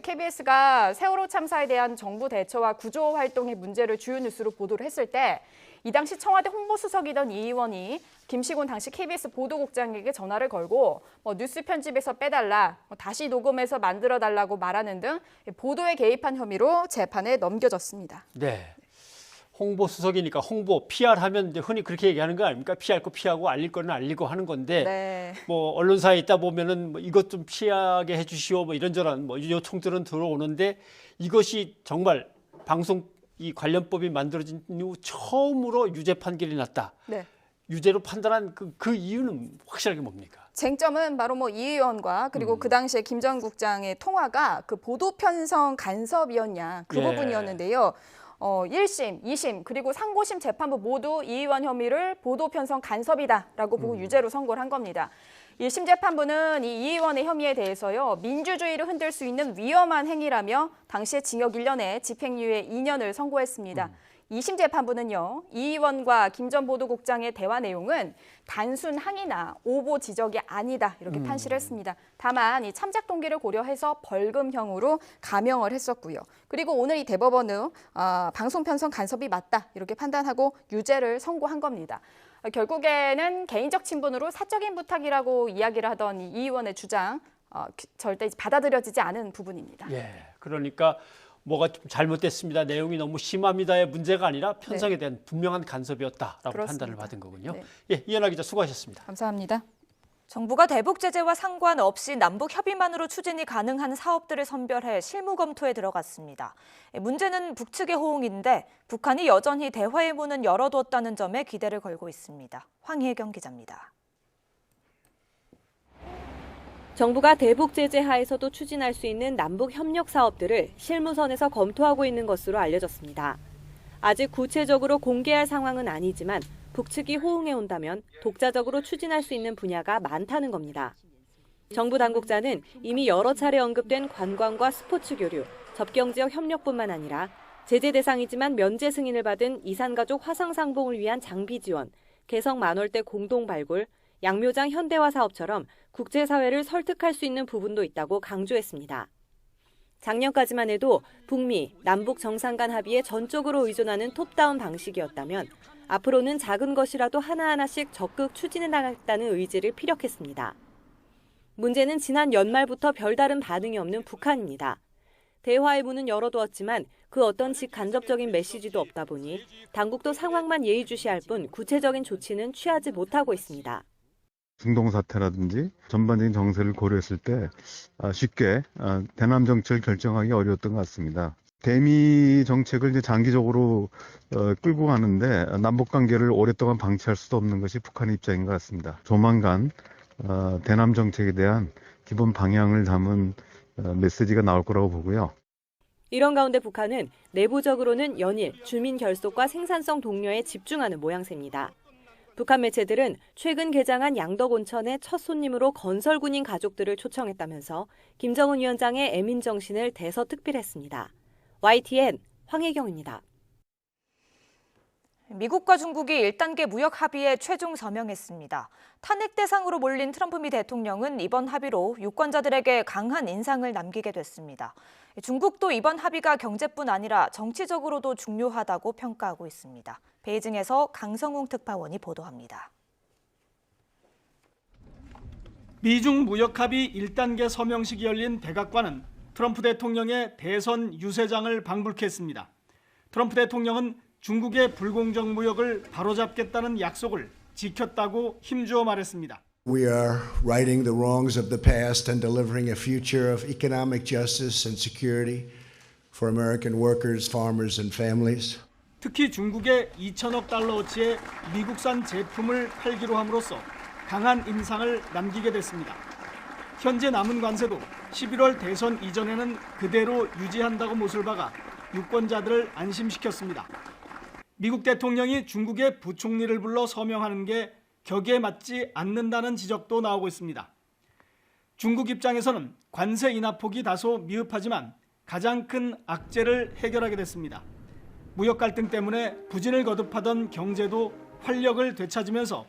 KBS가 세월호 참사에 대한 정부 대처와 구조 활동의 문제를 주요 뉴스로 보도를 했을 때 이 당시 청와대 홍보수석이던 이 의원이 김시곤 당시 KBS 보도국장에게 전화를 걸고 뉴스 편집에서 빼달라, 다시 녹음해서 만들어달라고 말하는 등 보도에 개입한 혐의로 재판에 넘겨졌습니다. 네. 홍보수석이니까 홍보, PR 하면 이제 흔히 그렇게 얘기하는 거 아닙니까? 피할 거 피하고 알릴 거는 알리고 하는 건데 언론사에 있다 보면은 이것 좀 피하게 해주시오 이런저런 요청들은 들어오는데 이것이 정말 방송 이 관련법이 만들어진 이후 처음으로 유죄 판결이 났다. 유죄로 판단한 그 이유는 확실하게 뭡니까? 쟁점은 바로 이 의원과 그리고 그 당시에 김 전 국장의 통화가 그 보도 편성 간섭이었냐 그 부분이었는데요. 1심, 2심 그리고 상고심 재판부 모두 이 의원 혐의를 보도 편성 간섭이다라고 보고 유죄로 선고를 한 겁니다. 1심 재판부는 이 의원의 혐의에 대해서요. 민주주의를 흔들 수 있는 위험한 행위라며 당시에 징역 1년에 집행유예 2년을 선고했습니다. 2심 재판부는요. 이 의원과 김 전 보도국장의 대화 내용은 단순 항의나 오보 지적이 아니다 이렇게 판시를 했습니다. 다만 이 참작 동기를 고려해서 벌금형으로 감형을 했었고요. 그리고 오늘 이 대법원은 방송 편성 간섭이 맞다 이렇게 판단하고 유죄를 선고한 겁니다. 결국에는 개인적 친분으로 사적인 부탁이라고 이야기를 하던 이 의원의 주장 절대 받아들여지지 않은 부분입니다. 예, 그러니까 뭐가 좀 잘못됐습니다. 내용이 너무 심합니다의 문제가 아니라 편성에 대한 분명한 간섭이었다라고 그렇습니다. 판단을 받은 거군요. 네. 예, 이현아 기자 수고하셨습니다. 감사합니다. 정부가 대북 제재와 상관없이 남북 협의만으로 추진이 가능한 사업들을 선별해 실무 검토에 들어갔습니다. 문제는 북측의 호응인데 북한이 여전히 대화의 문은 열어두었다는 점에 기대를 걸고 있습니다. 황희경 기자입니다. 정부가 대북 제재 하에서도 추진할 수 있는 남북 협력 사업들을 실무선에서 검토하고 있는 것으로 알려졌습니다. 아직 구체적으로 공개할 상황은 아니지만 북측이 호응해 온다면 독자적으로 추진할 수 있는 분야가 많다는 겁니다. 정부 당국자는 이미 여러 차례 언급된 관광과 스포츠 교류, 접경지역 협력뿐만 아니라 제재 대상이지만 면제 승인을 받은 이산가족 화상상봉을 위한 장비 지원, 개성 만월대 공동 발굴, 양묘장 현대화 사업처럼 국제사회를 설득할 수 있는 부분도 있다고 강조했습니다. 작년까지만 해도 북미, 남북 정상 간 합의에 전적으로 의존하는 톱다운 방식이었다면 앞으로는 작은 것이라도 하나하나씩 적극 추진해 나가겠다는 의지를 피력했습니다. 문제는 지난 연말부터 별다른 반응이 없는 북한입니다. 대화의 문은 열어두었지만 그 어떤 직간접적인 메시지도 없다 보니 당국도 상황만 예의주시할 뿐 구체적인 조치는 취하지 못하고 있습니다. 중동 사태라든지 전반적인 정세를 고려했을 때 쉽게 대남 정책을 결정하기 어려웠던 것 같습니다. 대미 정책을 이제 장기적으로 끌고 가는데 남북 관계를 오랫동안 방치할 수도 없는 것이 북한의 입장인 것 같습니다. 조만간 대남 정책에 대한 기본 방향을 담은 메시지가 나올 거라고 보고요. 이런 가운데 북한은 내부적으로는 연일, 주민 결속과 생산성 독려에 집중하는 모양새입니다. 북한 매체들은 최근 개장한 양덕 온천의 첫 손님으로 건설군인 가족들을 초청했다면서 김정은 위원장의 애민 정신을 대서특필했습니다. YTN 황혜경입니다. 미국과 중국이 1단계 무역 합의에 최종 서명했습니다. 탄핵 대상으로 몰린 트럼프 미 대통령은 이번 합의로 유권자들에게 강한 인상을 남기게 됐습니다. 중국도 이번 합의가 경제뿐 아니라 정치적으로도 중요하다고 평가하고 있습니다. 베이징에서 강성웅 특파원이 보도합니다. 미중 무역 합의 1단계 서명식이 열린 백악관은 트럼프 대통령의 대선 유세장을 방불케했습니다. 트럼프 대통령은 중국의 불공정 무역을 바로잡겠다는 약속을 지켰다고 힘주어 말했습니다. We are righting the wrongs of the past and delivering a future of economic justice and security for American workers, farmers and families. 특히 중국에 2천억 달러어치의 미국산 제품을 팔기로 함으로써 강한 인상을 남기게 됐습니다. 현재 남은 관세도 11월 대선 이전에는 그대로 유지한다고 못을 박아 유권자들을 안심시켰습니다. 미국 대통령이 중국의 부총리를 불러 서명하는 게 격에 맞지 않는다는 지적도 나오고 있습니다. 중국 입장에서는 관세 인하폭이 다소 미흡하지만 가장 큰 악재를 해결하게 됐습니다. 무역 갈등 때문에 부진을 거듭하던 경제도 활력을 되찾으면서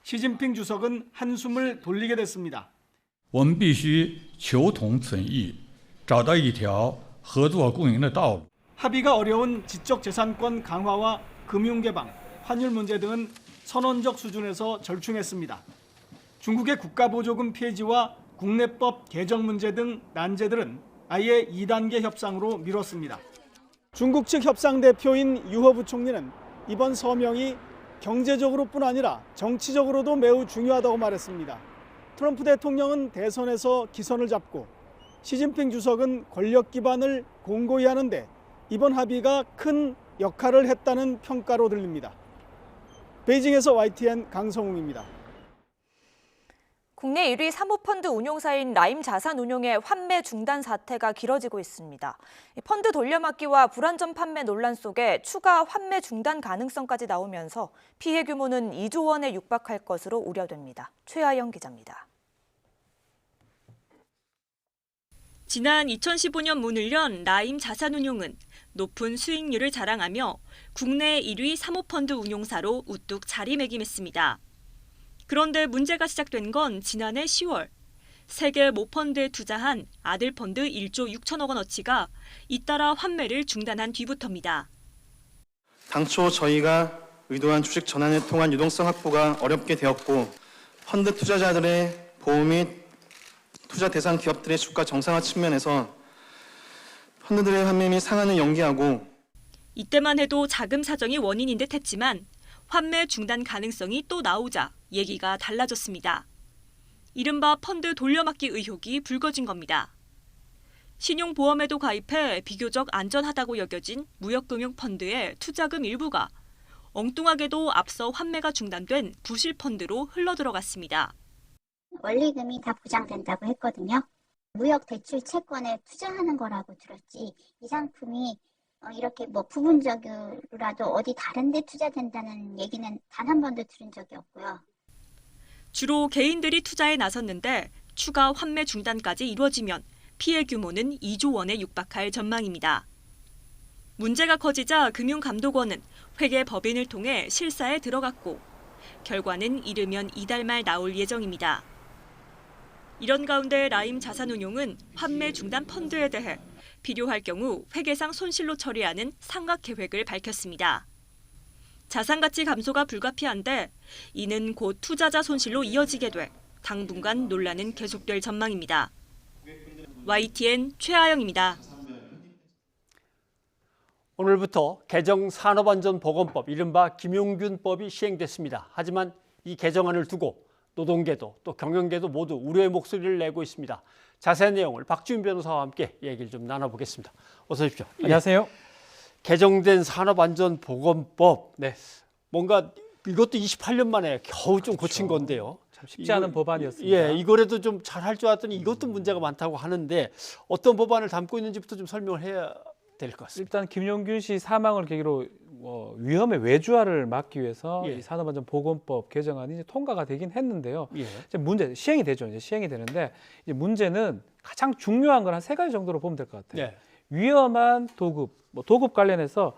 시진핑 주석은 한숨을 돌리게 됐습니다. 我们必须求同存异，找到一条合作共赢的道路。 합의가 어려운 지적재산권 강화와 금융개방, 환율 문제 등은 선언적 수준에서 절충했습니다. 중국의 국가보조금 폐지와 국내법 개정 문제 등 난제들은 아예 2단계 협상으로 미뤘습니다. 중국 측 협상 대표인 유허 부총리는 이번 서명이 경제적으로뿐 아니라 정치적으로도 매우 중요하다고 말했습니다. 트럼프 대통령은 대선에서 기선을 잡고 시진핑 주석은 권력 기반을 공고히 하는데 이번 합의가 큰 역할을 했다는 평가로 들립니다. 베이징에서 YTN 강성웅입니다. 국내 1위 사모펀드 운용사인 라임자산운용의 환매 중단 사태가 길어지고 있습니다. 펀드 돌려막기와 불안전 판매 논란 속에 추가 환매 중단 가능성까지 나오면서 피해 규모는 2조 원에 육박할 것으로 우려됩니다. 최하영 기자입니다. 지난 2015년 문을 연 라임자산운용은 높은 수익률을 자랑하며 국내 1위 사모펀드 운용사로 우뚝 자리매김했습니다. 그런데 문제가 시작된 건 지난해 10월. 세계 모펀드에 투자한 아들펀드 1조 6천억 원어치가 잇따라 환매를 중단한 뒤부터입니다. 당초 저희가 의도한 주식 전환을 통한 유동성 확보가 어렵게 되었고 펀드 투자자들의 보호 및 투자 대상 기업들의 주가 정상화 측면에서 펀드들의 환매 및 상한을 연기하고 이때만 해도 자금 사정이 원인인 듯 했지만 환매 중단 가능성이 또 나오자 얘기가 달라졌습니다. 이른바 펀드 돌려막기 의혹이 불거진 겁니다. 신용보험에도 가입해 비교적 안전하다고 여겨진 무역금융 펀드의 투자금 일부가 엉뚱하게도 앞서 환매가 중단된 부실 펀드로 흘러들어갔습니다. 원리금이 다 보장된다고 했거든요. 무역 대출 채권에 투자하는 거라고 들었지 이 상품이 이렇게 뭐 부분적으로라도 어디 다른 데 투자된다는 얘기는 단 한 번도 들은 적이 없고요. 주로 개인들이 투자에 나섰는데 추가 환매 중단까지 이루어지면 피해 규모는 2조 원에 육박할 전망입니다. 문제가 커지자 금융감독원은 회계 법인을 통해 실사에 들어갔고 결과는 이르면 이달 말 나올 예정입니다. 이런 가운데 라임자산운용은 환매 중단 펀드에 대해 필요할 경우 회계상 손실로 처리하는 상각 계획을 밝혔습니다. 자산가치 감소가 불가피한데 이는 곧 투자자 손실로 이어지게 돼 당분간 논란은 계속될 전망입니다. YTN 최하영입니다. 오늘부터 개정 산업안전보건법 이른바 김용균법이 시행됐습니다. 하지만 이 개정안을 두고 노동계도 또 경영계도 모두 우려의 목소리를 내고 있습니다. 자세한 내용을 박지훈 변호사와 함께 얘기를 좀 나눠보겠습니다. 어서 오십시오. 안녕하세요. 개정된 산업안전보건법, 뭔가 이것도 28년 만에 겨우 좀 고친 건데요. 참 쉽지 않은 법안이었습니다. 예, 이거라도 좀 잘할 줄 알았더니 이것도 문제가 많다고 하는데 어떤 법안을 담고 있는지부터 좀 설명을 해야 될 것 같습니다. 일단 김용균 씨 사망을 계기로 위험의 외주화를 막기 위해서 이 산업안전보건법 개정안이 이제 통과가 되긴 했는데요. 이제 문제 시행이 되죠. 이제 시행이 되는데 이제 문제는 가장 중요한 건 한 3가지 정도로 보면 될 것 같아요. 위험한 도급, 도급 관련해서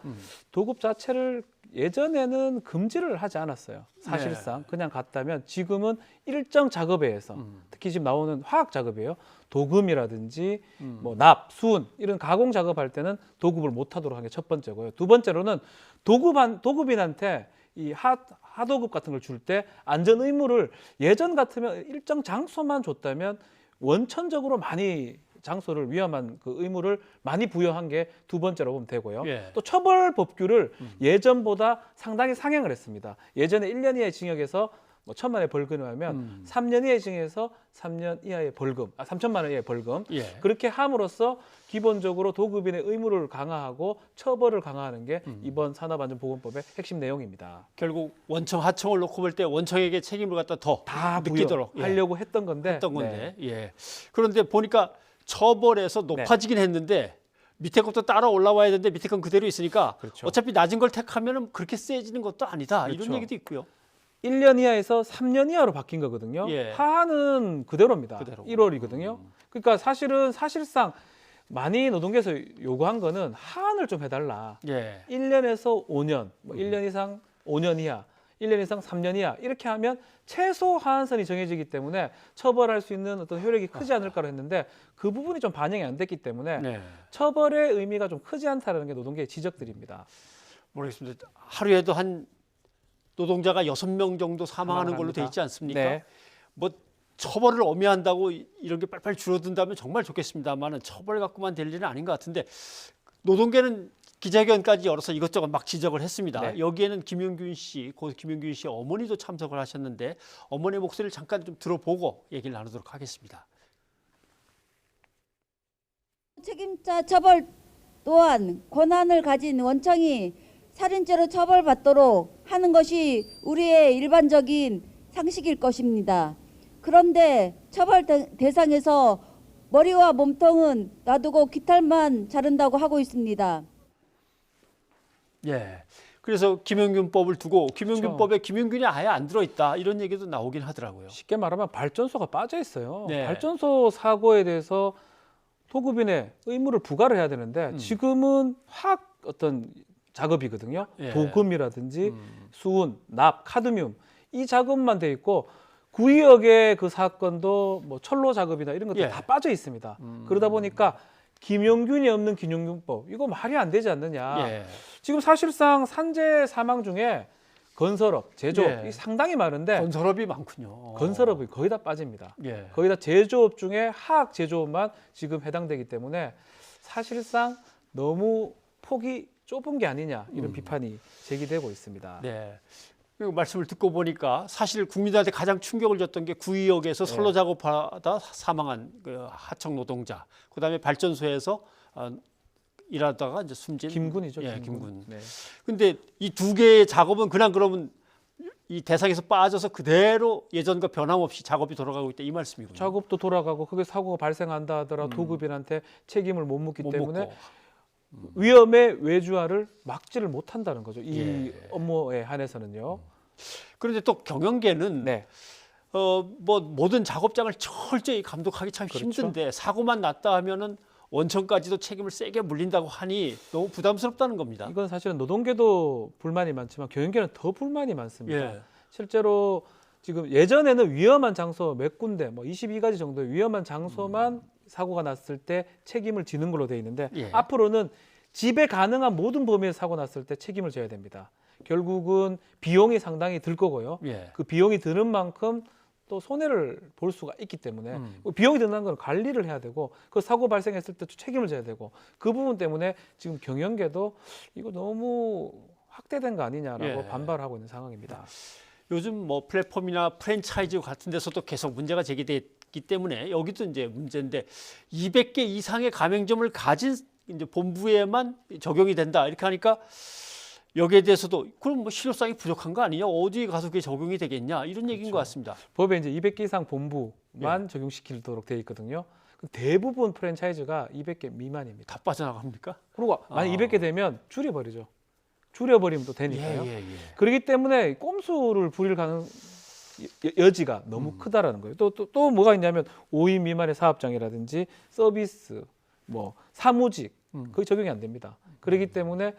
도급 자체를 예전에는 금지를 하지 않았어요. 사실상 그냥 갔다면 지금은 일정 작업에 의해서 특히 지금 나오는 화학 작업이에요. 도금이라든지 납, 수은 이런 가공 작업할 때는 도급을 못하도록 하는 게 첫 번째고요. 두 번째로는 도급인한테 이 하도급 같은 걸 줄 때 안전 의무를 예전 같으면 일정 장소만 줬다면 원천적으로 많이 장소를 위험한 그 의무를 많이 부여한 게 두 번째로 보면 되고요. 또 처벌 법규를 예전보다 상당히 상향을 했습니다. 예전에 1년 이하의 징역에서 1,000만 원의 벌금을 하면 3년 이하의 징역에서 3년 이하의 벌금, 3천만 원 이하의 벌금. 그렇게 함으로써 기본적으로 도급인의 의무를 강화하고 처벌을 강화하는 게 이번 산업안전보건법의 핵심 내용입니다. 결국 원청 하청을 놓고 볼 때 원청에게 책임을 갖다 더 느끼도록 하려고 했던 건데. 그런데 보니까 처벌에서 높아지긴 했는데 밑에 것도 따라 올라와야 되는데 밑에 건 그대로 있으니까 어차피 낮은 걸 택하면 그렇게 세지는 것도 아니다. 이런 얘기도 있고요. 1년 이하에서 3년 이하로 바뀐 거거든요. 하한은 그대로입니다. 1월이거든요. 그러니까 사실상 많이 노동계에서 요구한 거는 하한을 좀 해달라. 1년에서 5년, 1년 이상 5년 이하, 1년 이상 3년 이하 이렇게 하면 최소 하한선이 정해지기 때문에 처벌할 수 있는 어떤 효력이 크지 않을까로 했는데 그 부분이 좀 반영이 안 됐기 때문에 처벌의 의미가 좀 크지 않다는 게 노동계의 지적들입니다. 모르겠습니다. 하루에도 한 노동자가 6명 정도 사망하는 걸로 돼 있지 않습니까? 뭐 처벌을 엄히한다고 이런 게 빨리빨리 줄어든다면 정말 좋겠습니다만은 처벌 갖고만 될 일은 아닌 것 같은데 노동계는 기자회견까지 열어서 이것저것 막 지적을 했습니다. 여기에는 김용균 씨, 고 김용균 씨 어머니도 참석을 하셨는데 어머니의 목소리를 잠깐 좀 들어보고 얘기를 나누도록 하겠습니다. 책임자 처벌 또한 권한을 가진 원청이 살인죄로 처벌받도록 하는 것이 우리의 일반적인 상식일 것입니다. 그런데 처벌 대상에서 머리와 몸통은 놔두고 깃털만 자른다고 하고 있습니다. 예. 그래서 김용균법을 두고 김용균법에 김용균이 아예 안 들어있다 이런 얘기도 나오긴 하더라고요. 쉽게 말하면 발전소가 빠져 있어요. 네. 발전소 사고에 대해서 도급인의 의무를 부과를 해야 되는데 지금은 화학 어떤 작업이거든요. 예. 도금이라든지 수은, 납, 카드뮴 이 작업만 돼 있고 구의역의 그 사건도 뭐 철로 작업이나 이런 것들 다 빠져 있습니다. 그러다 보니까 김용균이 없는 김용균법 이거 말이 안 되지 않느냐. 예. 지금 사실상 산재 사망 중에 건설업, 제조업 이 상당히 많은데 건설업이 많군요. 건설업이 거의 다 빠집니다. 예. 거의 다 제조업 중에 화학 제조업만 지금 해당되기 때문에 사실상 너무 폭이 좁은 게 아니냐 이런 비판이 제기되고 있습니다. 네. 그리고 말씀을 듣고 보니까 사실 국민들한테 가장 충격을 줬던 게 구의역에서 선로 작업하다 사망한 그 하청 노동자, 그다음에 발전소에서 일하다가 이제 숨진 김군이죠. 예, 김군. 네. 근데 이 두 개의 작업은 그냥 그러면 이 대상에서 빠져서 그대로 예전과 변함없이 작업이 돌아가고 있다 이 말씀이군요. 작업도 돌아가고 그게 사고가 발생한다 하더라도 도급인한테 책임을 못 묻기 때문에 위험의 외주화를 막지를 못한다는 거죠. 이 업무에 한해서는요. 그런데 또 경영계는 뭐 모든 작업장을 철저히 감독하기 참 힘든데 사고만 났다 하면은 원청까지도 책임을 세게 물린다고 하니 너무 부담스럽다는 겁니다. 이건 사실은 노동계도 불만이 많지만 경영계는 더 불만이 많습니다. 실제로 지금 예전에는 위험한 장소 몇 군데, 뭐 22가지 정도의 위험한 장소만 사고가 났을 때 책임을 지는 걸로 돼 있는데 앞으로는 지배 가능한 모든 범위에서 사고 났을 때 책임을 져야 됩니다. 결국은 비용이 상당히 들 거고요. 그 비용이 드는 만큼 또 손해를 볼 수가 있기 때문에 비용이 든다는 건 관리를 해야 되고 그 사고 발생했을 때 책임을 져야 되고 그 부분 때문에 지금 경영계도 이거 너무 확대된 거 아니냐라고 반발하고 있는 상황입니다. 요즘 뭐 플랫폼이나 프랜차이즈 같은 데서도 계속 문제가 제기됐기 때문에 여기도 이제 문제인데 200개 이상의 가맹점을 가진 이제 본부에만 적용이 된다 이렇게 하니까 여기에 대해서도 그럼 뭐 실효성이 부족한 거 아니냐? 어디에 가서 그게 적용이 되겠냐? 이런 얘기인 것 같습니다. 법에 이제 200개 이상 본부만 적용시키도록 돼 있거든요. 대부분 프랜차이즈가 200개 미만입니다. 다 빠져나갑니까? 그리고 만약 200개 되면 줄여버리죠. 줄여버리면 또 되니까요. 그렇기 때문에 꼼수를 부릴 여지가 너무 크다라는 거예요. 또 뭐가 있냐면 5인 미만의 사업장이라든지 서비스, 뭐 사무직 거의 적용이 안 됩니다. 그렇기 때문에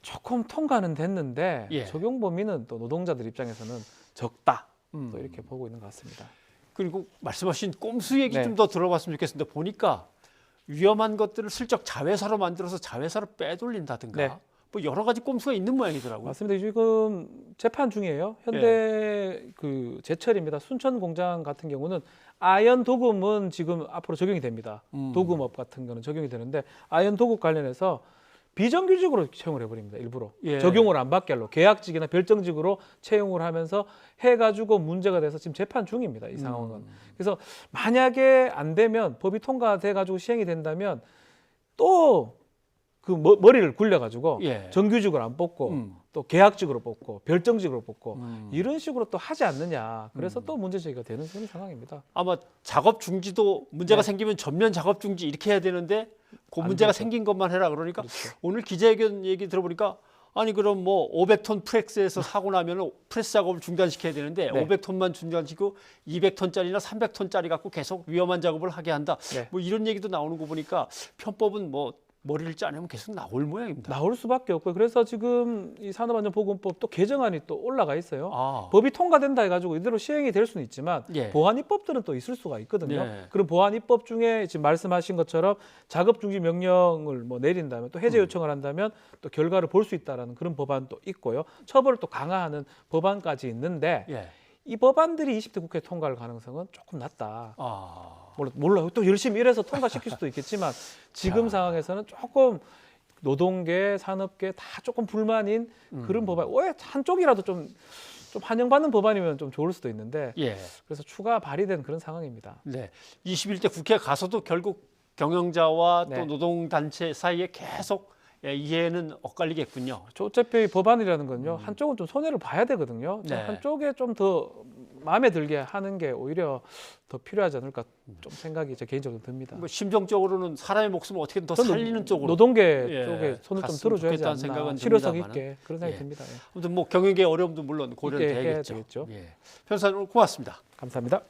조금 통과는 됐는데 적용 범위는 또 노동자들 입장에서는 적다. 또 이렇게 보고 있는 것 같습니다. 그리고 말씀하신 꼼수 얘기 좀 더 들어봤으면 좋겠습니다. 보니까 위험한 것들을 슬쩍 자회사로 만들어서 자회사로 빼돌린다든가 뭐 여러 가지 꼼수가 있는 모양이더라고요. 맞습니다. 지금 재판 중이에요. 현대 그 제철입니다. 순천 공장 같은 경우는 아연 도금은 지금 앞으로 적용이 됩니다. 도금업 같은 거는 적용이 되는데 아연 도급 관련해서 비정규직으로 채용을 해버립니다. 일부러 적용을 안 받게 하려고 계약직이나 별정직으로 채용을 하면서 해가지고 문제가 돼서 지금 재판 중입니다. 이 상황은. 그래서 만약에 안 되면 법이 통과돼가지고 시행이 된다면 또 그 머리를 굴려가지고 정규직으로 안 뽑고 또 계약직으로 뽑고 별정직으로 뽑고 이런 식으로 또 하지 않느냐. 그래서 또 문제 제기가 되는 그런 상황입니다. 아마 작업 중지도 문제가 생기면 전면 작업 중지 이렇게 해야 되는데 그 문제가 생긴 것만 해라 그러니까 오늘 기자회견 얘기 들어보니까 아니 그럼 뭐 500톤 프레스에서 사고 나면 프레스 작업을 중단시켜야 되는데 500톤만 중단시키고 200톤짜리나 300톤짜리 갖고 계속 위험한 작업을 하게 한다. 뭐 이런 얘기도 나오는 거 보니까 편법은 뭐 머리를 짜내면 계속 나올 모양입니다. 나올 수밖에 없고요. 그래서 지금 이 산업안전보건법도 개정안이 또 올라가 있어요. 법이 통과된다 해가지고 이대로 시행이 될 수는 있지만 보완 입법들은 또 있을 수가 있거든요. 그런 보완 입법 중에 지금 말씀하신 것처럼 작업 중지 명령을 뭐 내린다면 또 해제 요청을 한다면 또 결과를 볼 수 있다라는 그런 법안도 있고요. 처벌을 또 강화하는 법안까지 있는데 이 법안들이 20대 국회 통과할 가능성은 조금 낮다. 몰라요. 또 열심히 일해서 통과시킬 수도 있겠지만 지금 상황에서는 조금 노동계, 산업계 다 조금 불만인 그런 법안. 왜 한쪽이라도 좀 환영받는 법안이면 좀 좋을 수도 있는데 그래서 추가 발의된 그런 상황입니다. 21대 국회 가서도 결국 경영자와 또 노동단체 사이에 계속 이해는 엇갈리겠군요. 어차피 법안이라는 건요. 한쪽은 좀 손해를 봐야 되거든요. 한쪽에 좀 더 마음에 들게 하는 게 오히려 더 필요하지 않을까 좀 생각이 제 개인적으로 듭니다. 뭐 심정적으로는 사람의 목숨을 어떻게든 더 살리는 쪽으로 노동계 쪽에 손을 좀 들어줘야지 않나 생각은 실효성 듭니다만은. 있게 그런 생각이 듭니다. 예. 아무튼 뭐 경영의 어려움도 물론 고려는 돼야겠죠. 예. 변호사님 오늘 고맙습니다. 감사합니다.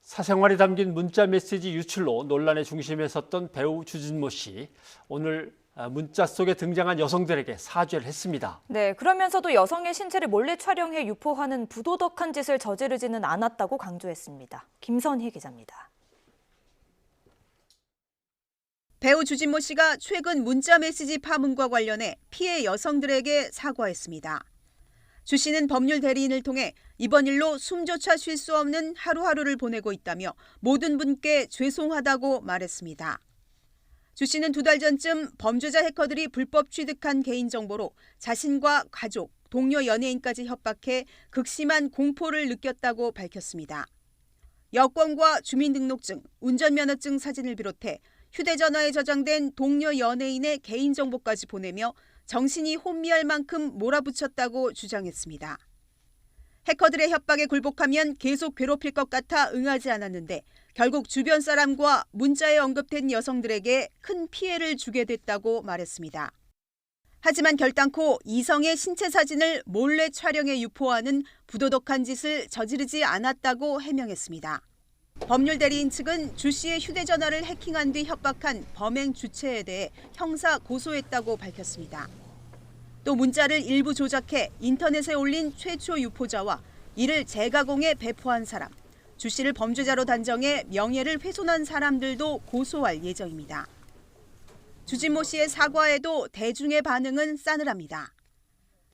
사생활이 담긴 문자 메시지 유출로 논란의 중심에 섰던 배우 주진모 씨. 오늘 문자 속에 등장한 여성들에게 사죄를 했습니다. 네, 그러면서도 여성의 신체를 몰래 촬영해 유포하는 부도덕한 짓을 저지르지는 않았다고 강조했습니다. 김선희 기자입니다. 배우 주진모 씨가 최근 문자 메시지 파문과 관련해 피해 여성들에게 사과했습니다. 주 씨는 법률 대리인을 통해 이번 일로 숨조차 쉴 수 없는 하루하루를 보내고 있다며 모든 분께 죄송하다고 말했습니다. 주 씨는 2달 전쯤 범죄자 해커들이 불법 취득한 개인정보로 자신과 가족, 동료 연예인까지 협박해 극심한 공포를 느꼈다고 밝혔습니다. 여권과 주민등록증, 운전면허증 사진을 비롯해 휴대전화에 저장된 동료 연예인의 개인정보까지 보내며 정신이 혼미할 만큼 몰아붙였다고 주장했습니다. 해커들의 협박에 굴복하면 계속 괴롭힐 것 같아 응하지 않았는데 결국 주변 사람과 문자에 언급된 여성들에게 큰 피해를 주게 됐다고 말했습니다. 하지만 결단코 이성의 신체 사진을 몰래 촬영해 유포하는 부도덕한 짓을 저지르지 않았다고 해명했습니다. 법률 대리인 측은 주 씨의 휴대전화를 해킹한 뒤 협박한 범행 주체에 대해 형사 고소했다고 밝혔습니다. 또 문자를 일부 조작해 인터넷에 올린 최초 유포자와 이를 재가공해 배포한 사람, 주 씨를 범죄자로 단정해 명예를 훼손한 사람들도 고소할 예정입니다. 주진모 씨의 사과에도 대중의 반응은 싸늘합니다.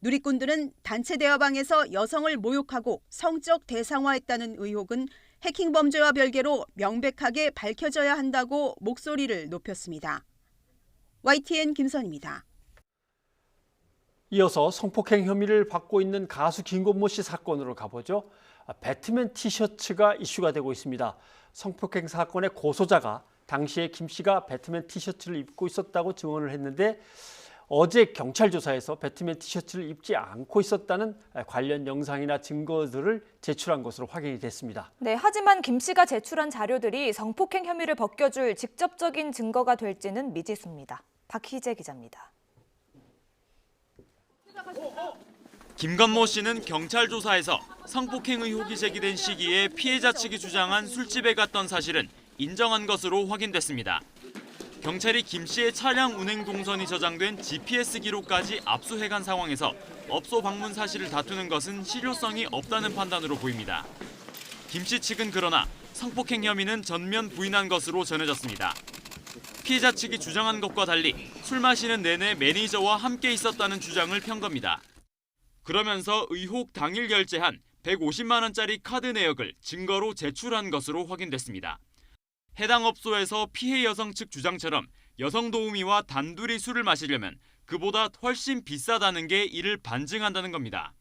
누리꾼들은 단체 대화방에서 여성을 모욕하고 성적 대상화했다는 의혹은 해킹 범죄와 별개로 명백하게 밝혀져야 한다고 목소리를 높였습니다. YTN 김선입니다. 이어서 성폭행 혐의를 받고 있는 가수 김건모 씨 사건으로 가보죠. 배트맨 티셔츠가 이슈가 되고 있습니다. 성폭행 사건의 고소자가 당시에 김 씨가 배트맨 티셔츠를 입고 있었다고 증언을 했는데 어제 경찰 조사에서 배트맨 티셔츠를 입지 않고 있었다는 관련 영상이나 증거들을 제출한 것으로 확인이 됐습니다. 네, 하지만 김 씨가 제출한 자료들이 성폭행 혐의를 벗겨줄 직접적인 증거가 될지는 미지수입니다. 박희재 기자입니다. 김건모 씨는 경찰 조사에서 성폭행 의혹이 제기된 시기에 피해자 측이 주장한 술집에 갔던 사실은 인정한 것으로 확인됐습니다. 경찰이 김 씨의 차량 운행 동선이 저장된 GPS 기록까지 압수해간 상황에서 업소 방문 사실을 다투는 것은 실효성이 없다는 판단으로 보입니다. 김 씨 측은 그러나 성폭행 혐의는 전면 부인한 것으로 전해졌습니다. 피해자 측이 주장한 것과 달리 술 마시는 내내 매니저와 함께 있었다는 주장을 편 겁니다. 그러면서 의혹 당일 결제한 150만 원짜리 카드 내역을 증거로 제출한 것으로 확인됐습니다. 해당 업소에서 피해 여성 측 주장처럼 여성 도우미와 단둘이 술을 마시려면 그보다 훨씬 비싸다는 게 이를 반증한다는 겁니다.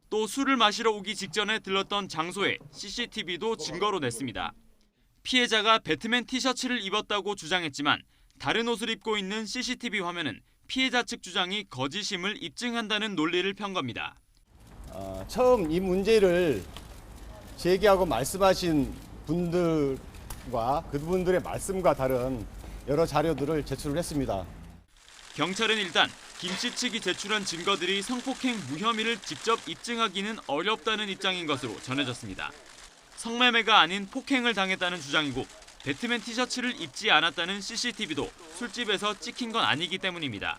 또 술을 마시러 오기 직전에 들렀던 장소에 CCTV도 증거로 냈습니다. 피해자가 배트맨 티셔츠를 입었다고 주장했지만 다른 옷을 입고 있는 CCTV 화면은 피해자 측 주장이 거짓임을 입증한다는 논리를 편 겁니다. 처음 이 문제를 제기하고 말씀하신 분들과 그분들의 말씀과 다른 여러 자료들을 제출을 했습니다. 경찰은 일단 김 씨 측이 제출한 증거들이 성폭행 무혐의를 직접 입증하기는 어렵다는 입장인 것으로 전해졌습니다. 성매매가 아닌 폭행을 당했다는 주장이고 배트맨 티셔츠를 입지 않았다는 CCTV도 술집에서 찍힌 건 아니기 때문입니다.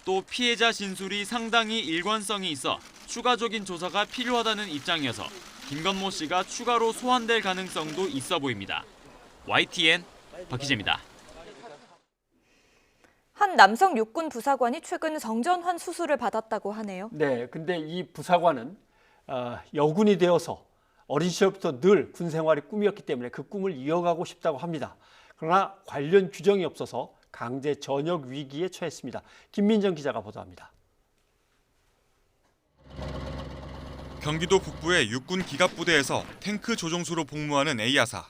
또 피해자 진술이 상당히 일관성이 있어 추가적인 조사가 필요하다는 입장이어서 김건모 씨가 추가로 소환될 가능성도 있어 보입니다. YTN 박희재입니다. 한 남성 육군 부사관이 최근 성전환 수술을 받았다고 하네요. 네, 근데 이 부사관은 여군이 되어서 어린 시절부터 늘 군 생활이 꿈이었기 때문에 그 꿈을 이어가고 싶다고 합니다. 그러나 관련 규정이 없어서 강제 전역 위기에 처했습니다. 김민정 기자가 보도합니다. 경기도 북부의 육군 기갑부대에서 탱크 조종수로 복무하는 A하사.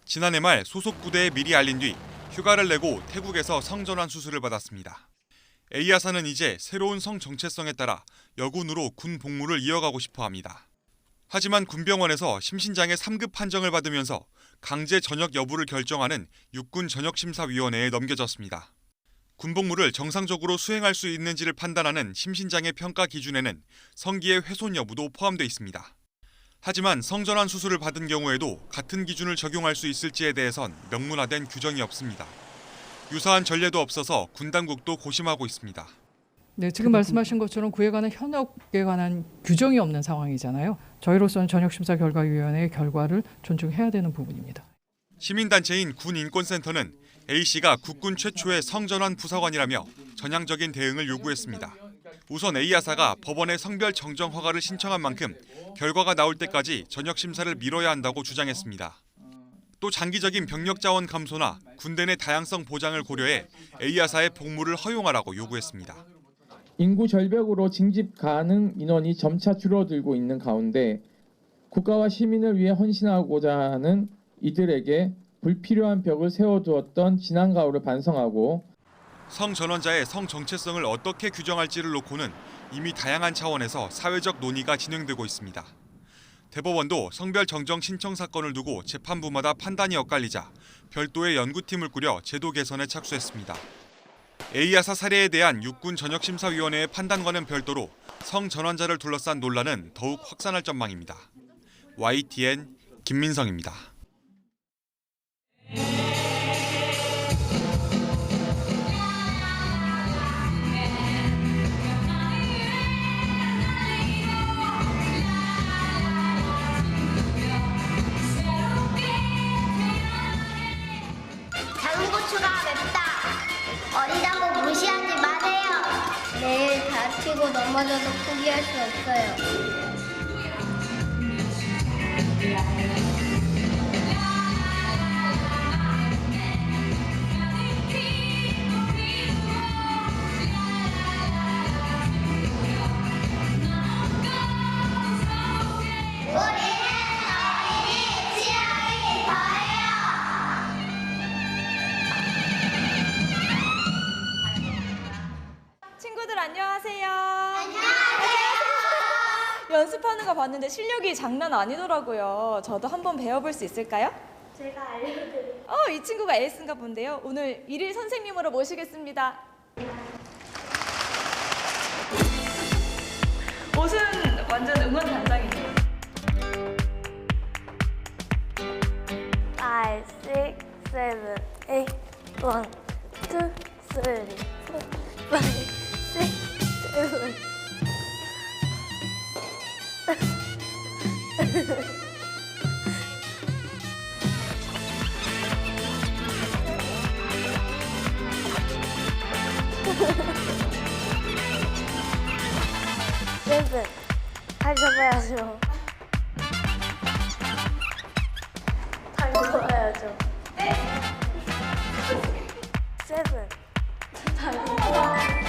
지난해 말 소속 부대에 미리 알린 뒤 휴가를 내고 태국에서 성전환 수술을 받았습니다. A 여사는 이제 새로운 성 정체성에 따라 여군으로 군 복무를 이어가고 싶어 합니다. 하지만 군병원에서 심신장애 3급 판정을 받으면서 강제 전역 여부를 결정하는 육군전역심사위원회에 넘겨졌습니다. 군복무를 정상적으로 수행할 수 있는지를 판단하는 심신장애 평가 기준에는 성기의 훼손 여부도 포함돼 있습니다. 하지만 성전환 수술을 받은 경우에도 같은 기준을 적용할 수 있을지에 대해선 명문화된 규정이 없습니다. 유사한 전례도 없어서 군 당국도 고심하고 있습니다. 네, 지금 말씀하신 것처럼 그에 관한 현역에 관한 규정이 없는 상황이잖아요. 저희로서는 전역심사결과위원회의 결과를 존중해야 되는 부분입니다. 시민단체인 군인권센터는 A씨가 국군 최초의 성전환 부사관이라며 전향적인 대응을 요구했습니다. 우선 A 여사가 법원에 성별 정정 허가를 신청한 만큼 결과가 나올 때까지 전역 심사를 미뤄야 한다고 주장했습니다. 또 장기적인 병력 자원 감소나 군대 내 다양성 보장을 고려해 A 여사의 복무를 허용하라고 요구했습니다. 인구 절벽으로 징집 가능 인원이 점차 줄어들고 있는 가운데 국가와 시민을 위해 헌신하고자 하는 이들에게 불필요한 벽을 세워두었던 지난 가을을 반성하고 성전환자의 성 정체성을 어떻게 규정할지를 놓고는 이미 다양한 차원에서 사회적 논의가 진행되고 있습니다. 대법원도 성별 정정 신청 사건을 두고 재판부마다 판단이 엇갈리자 별도의 연구팀을 꾸려 제도 개선에 착수했습니다. A 여사 사례에 대한 육군전역심사위원회의 판단과는 별도로 성전환자를 둘러싼 논란은 더욱 확산할 전망입니다. YTN 김민성입니다. 장고추가 맵다. 어리다고 무시하지 마세요. 내일 다치고 넘어져도 포기할 수 없어요. 친구들 안녕하세요. 안녕하세요. 연습하는 거 봤는데 실력이 장난 아니더라고요. 저도 한번 배워볼 수 있을까요? 제가 알려드릴게요. 이 친구가 에이스인가 본데요. 오늘 1일 선생님으로 모시겠습니다. 옷은 완전 응원 단장이네요. 5, 6, 7, 8, 1, 2, 3, 4, 5, 6, 7. 세븐 잘 잡아야죠. 잘 잡아야죠. 네. 세븐 잘 잡아야죠.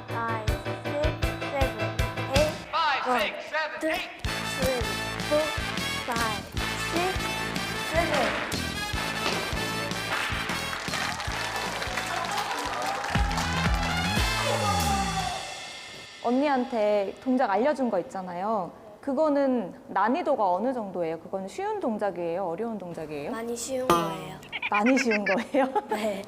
5, 6, 7, 8 5, 6, 7, 8 3, 2, 1, 5, 6, 7, 7 언니한테 동작 알려준 거 있잖아요. 그거는 난이도가 어느 정도예요? 그건 쉬운 동작이에요? 어려운 동작이에요? 많이 쉬운 거예요. 많이 쉬운 거예요? 네.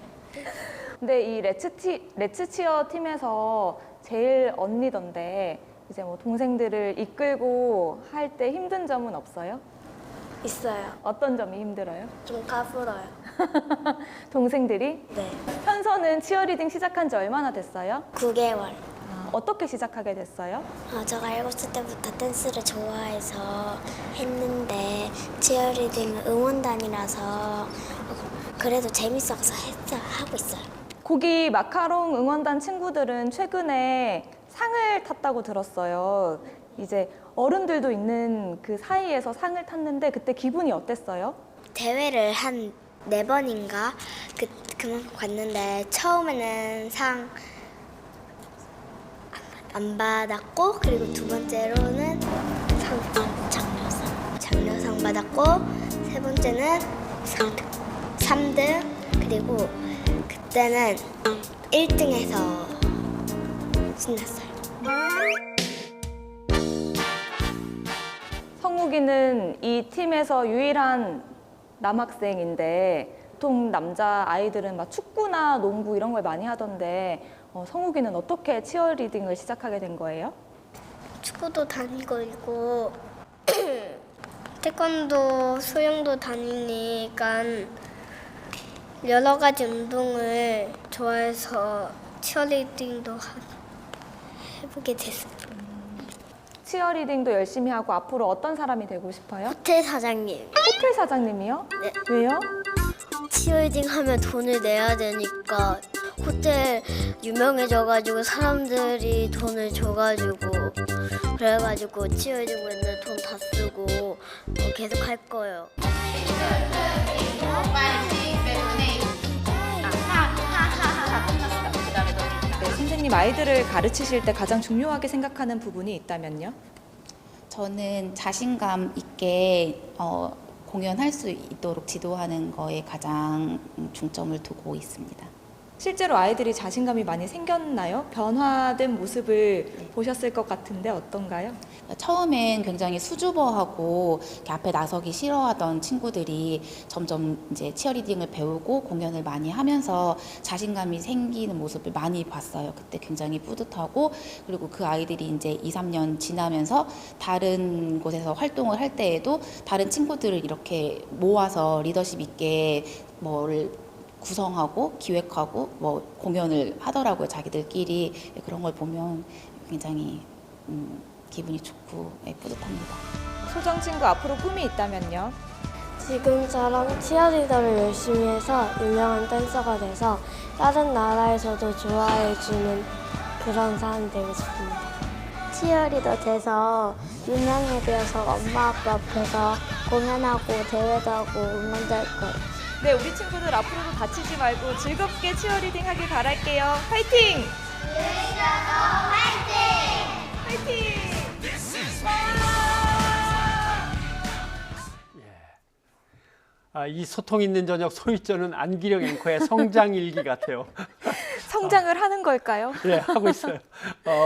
근데 이 레츠치어 팀에서 제일 언니던데 이제 뭐 동생들을 이끌고 할 때 힘든 점은 없어요? 있어요. 어떤 점이 힘들어요? 좀 까불어요. 동생들이? 네. 현서는 치어리딩 시작한 지 얼마나 됐어요? 9개월. 어떻게 시작하게 됐어요? 제가 7살 때부터 댄스를 좋아해서 했는데 치어리딩은 응원단이라서 그래도 재밌어서 하고 있어요. 거기 마카롱 응원단 친구들은 최근에 상을 탔다고 들었어요. 이제 어른들도 있는 그 사이에서 상을 탔는데 그때 기분이 어땠어요? 대회를 한 4번인가 그만큼 갔는데 처음에는 상 안 받았고 그리고 두 번째로는 장려상 상 받았고, 세 번째는 3등, 그리고 그때는 1등해서 신났어요. 성욱이는 이 팀에서 유일한 남학생인데 보통 남자 아이들은 막 축구나 농구 이런 걸 많이 하던데 성욱이는 어떻게 치어리딩을 시작하게 된 거예요? 축구도 다니고 있고 태권도, 수영도 다니니까 여러 가지 운동을 좋아해서 치어리딩도 해보게 됐습니다. 치어리딩도 열심히 하고 앞으로 어떤 사람이 되고 싶어요? 호텔 사장님. 호텔 사장님이요? 네. 왜요? 치어리딩 하면 돈을 내야 되니까 호텔 유명해져가지고 사람들이 돈을 줘가지고 그래가지고 치어리딩 맨날 돈 다 쓰고 계속 할 거예요. 네, 선생님 아이들을 가르치실 때 가장 중요하게 생각하는 부분이 있다면요? 저는 자신감 있게 공연할 수 있도록 지도하는 거에 가장 중점을 두고 있습니다. 실제로 아이들이 자신감이 많이 생겼나요? 변화된 모습을 보셨을 것 같은데 어떤가요? 처음엔 굉장히 수줍어하고 이렇게 앞에 나서기 싫어하던 친구들이 점점 이제 치어리딩을 배우고 공연을 많이 하면서 자신감이 생기는 모습을 많이 봤어요. 그때 굉장히 뿌듯하고, 그리고 그 아이들이 이제 2, 3년 지나면서 다른 곳에서 활동을 할 때에도 다른 친구들을 이렇게 모아서 리더십 있게 뭐를 구성하고 기획하고 뭐 공연을 하더라고요. 자기들끼리. 그런 걸 보면 굉장히 기분이 좋고 뿌듯합니다. 소정 친구 앞으로 꿈이 있다면요? 지금처럼 치어리더를 열심히 해서 유명한 댄서가 돼서 다른 나라에서도 좋아해주는 그런 사람이 되고 싶습니다. 치어리더 돼서 유명해져서 엄마 아빠 앞에서 공연하고 대회도 하고 응원도 할 거예요. 네, 우리 친구들 앞으로도 다치지 말고 즐겁게 치어리딩 하길 바랄게요. 화이팅! 화이팅! 이 소통 있는 저녁 소희전은 안기령 앵커의 성장일기 같아요. 성장을 하는 걸까요? 네, 하고 있어요.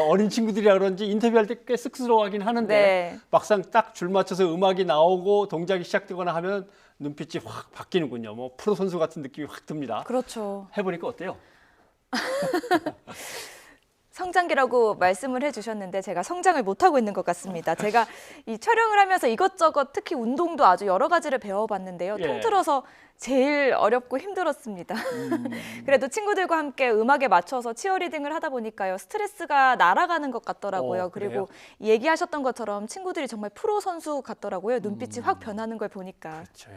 어린 친구들이라 그런지 인터뷰할 때 꽤 쑥스러워하긴 하는데 네. 막상 딱 줄 맞춰서 음악이 나오고 동작이 시작되거나 하면 눈빛이 확 바뀌는군요. 뭐 프로 선수 같은 느낌이 확 듭니다. 그렇죠. 해보니까 어때요? 성장기라고 말씀을 해주셨는데 제가 성장을 못하고 있는 것 같습니다. 제가 이 촬영을 하면서 이것저것 특히 운동도 아주 여러 가지를 배워봤는데요. 예. 통틀어서 제일 어렵고 힘들었습니다. 그래도 친구들과 함께 음악에 맞춰서 치어리딩을 하다 보니까요. 스트레스가 날아가는 것 같더라고요. 그리고 얘기하셨던 것처럼 친구들이 정말 프로 선수 같더라고요. 눈빛이 확 변하는 걸 보니까. 그렇죠.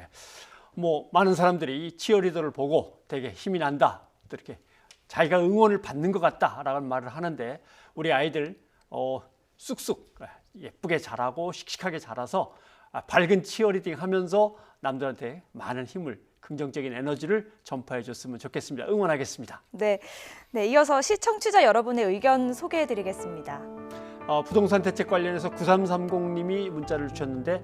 뭐 많은 사람들이 이 치어리더를 보고 되게 힘이 난다. 또 이렇게 자기가 응원을 받는 것 같다라는 말을 하는데 우리 아이들 쑥쑥 예쁘게 자라고 씩씩하게 자라서 밝은 치어리딩 하면서 남들한테 많은 힘을, 긍정적인 에너지를 전파해 줬으면 좋겠습니다. 응원하겠습니다. 네, 이어서 시청취자 여러분의 의견 소개해 드리겠습니다. 부동산 대책 관련해서 9330님이 문자를 주셨는데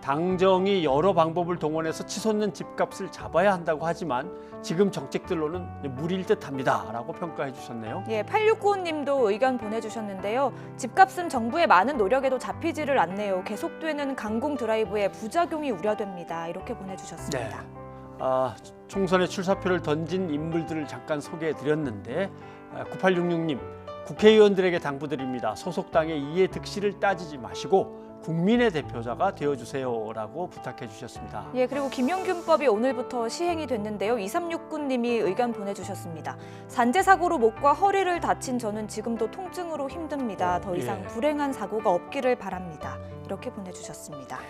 당정이 여러 방법을 동원해서 치솟는 집값을 잡아야 한다고 하지만 지금 정책들로는 무리일 듯합니다 라고 평가해 주셨네요. 예, 8695님도 의견 보내주셨는데요. 집값은 정부의 많은 노력에도 잡히지를 않네요. 계속되는 강공 드라이브의 부작용이 우려됩니다. 이렇게 보내주셨습니다. 네. 총선에 출사표를 던진 인물들을 잠깐 소개해 드렸는데 9866님 국회의원들에게 당부드립니다. 소속당의 이해 득실을 따지지 마시고 국민의 대표자가 되어주세요라고 부탁해 주셨습니다. 예, 그리고 김영균법이 오늘부터 시행이 됐는데요. 2369님이 의견 보내주셨습니다. 산재 사고로 목과 허리를 다친 저는 지금도 통증으로 힘듭니다. 더 이상 불행한 사고가 없기를 바랍니다. 이렇게 보내주셨습니다.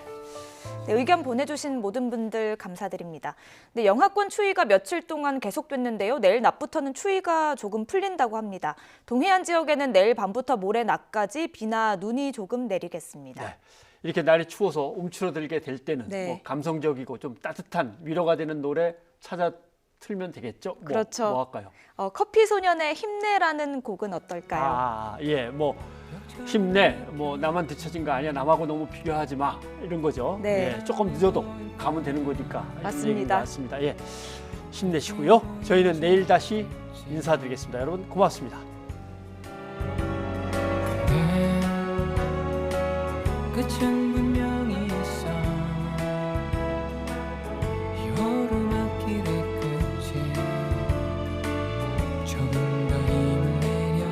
네, 의견 보내주신 모든 분들 감사드립니다. 네, 영하권 추위가 며칠 동안 계속됐는데요. 내일 낮부터는 추위가 조금 풀린다고 합니다. 동해안 지역에는 내일 밤부터 모레 낮까지 비나 눈이 조금 내리겠습니다. 네, 이렇게 날이 추워서 움츠러들게 될 때는 뭐 감성적이고 좀 따뜻한 위로가 되는 노래 찾아 틀면 되겠죠? 그렇죠. 뭐 할까요? 커피 소년의 힘내라는 곡은 어떨까요? 예, 뭐 힘내, 뭐 나만 뒤처진 거 아니야, 남하고 너무 비교하지 마 이런 거죠. 네. 예, 조금 늦어도 가면 되는 거니까. 맞습니다. 맞습니다. 예, 힘내시고요. 저희는 내일 다시 인사드리겠습니다. 여러분 고맙습니다. 끝은 분명히 있어. 이 오르막길의 끝에 조금 더 힘을 내려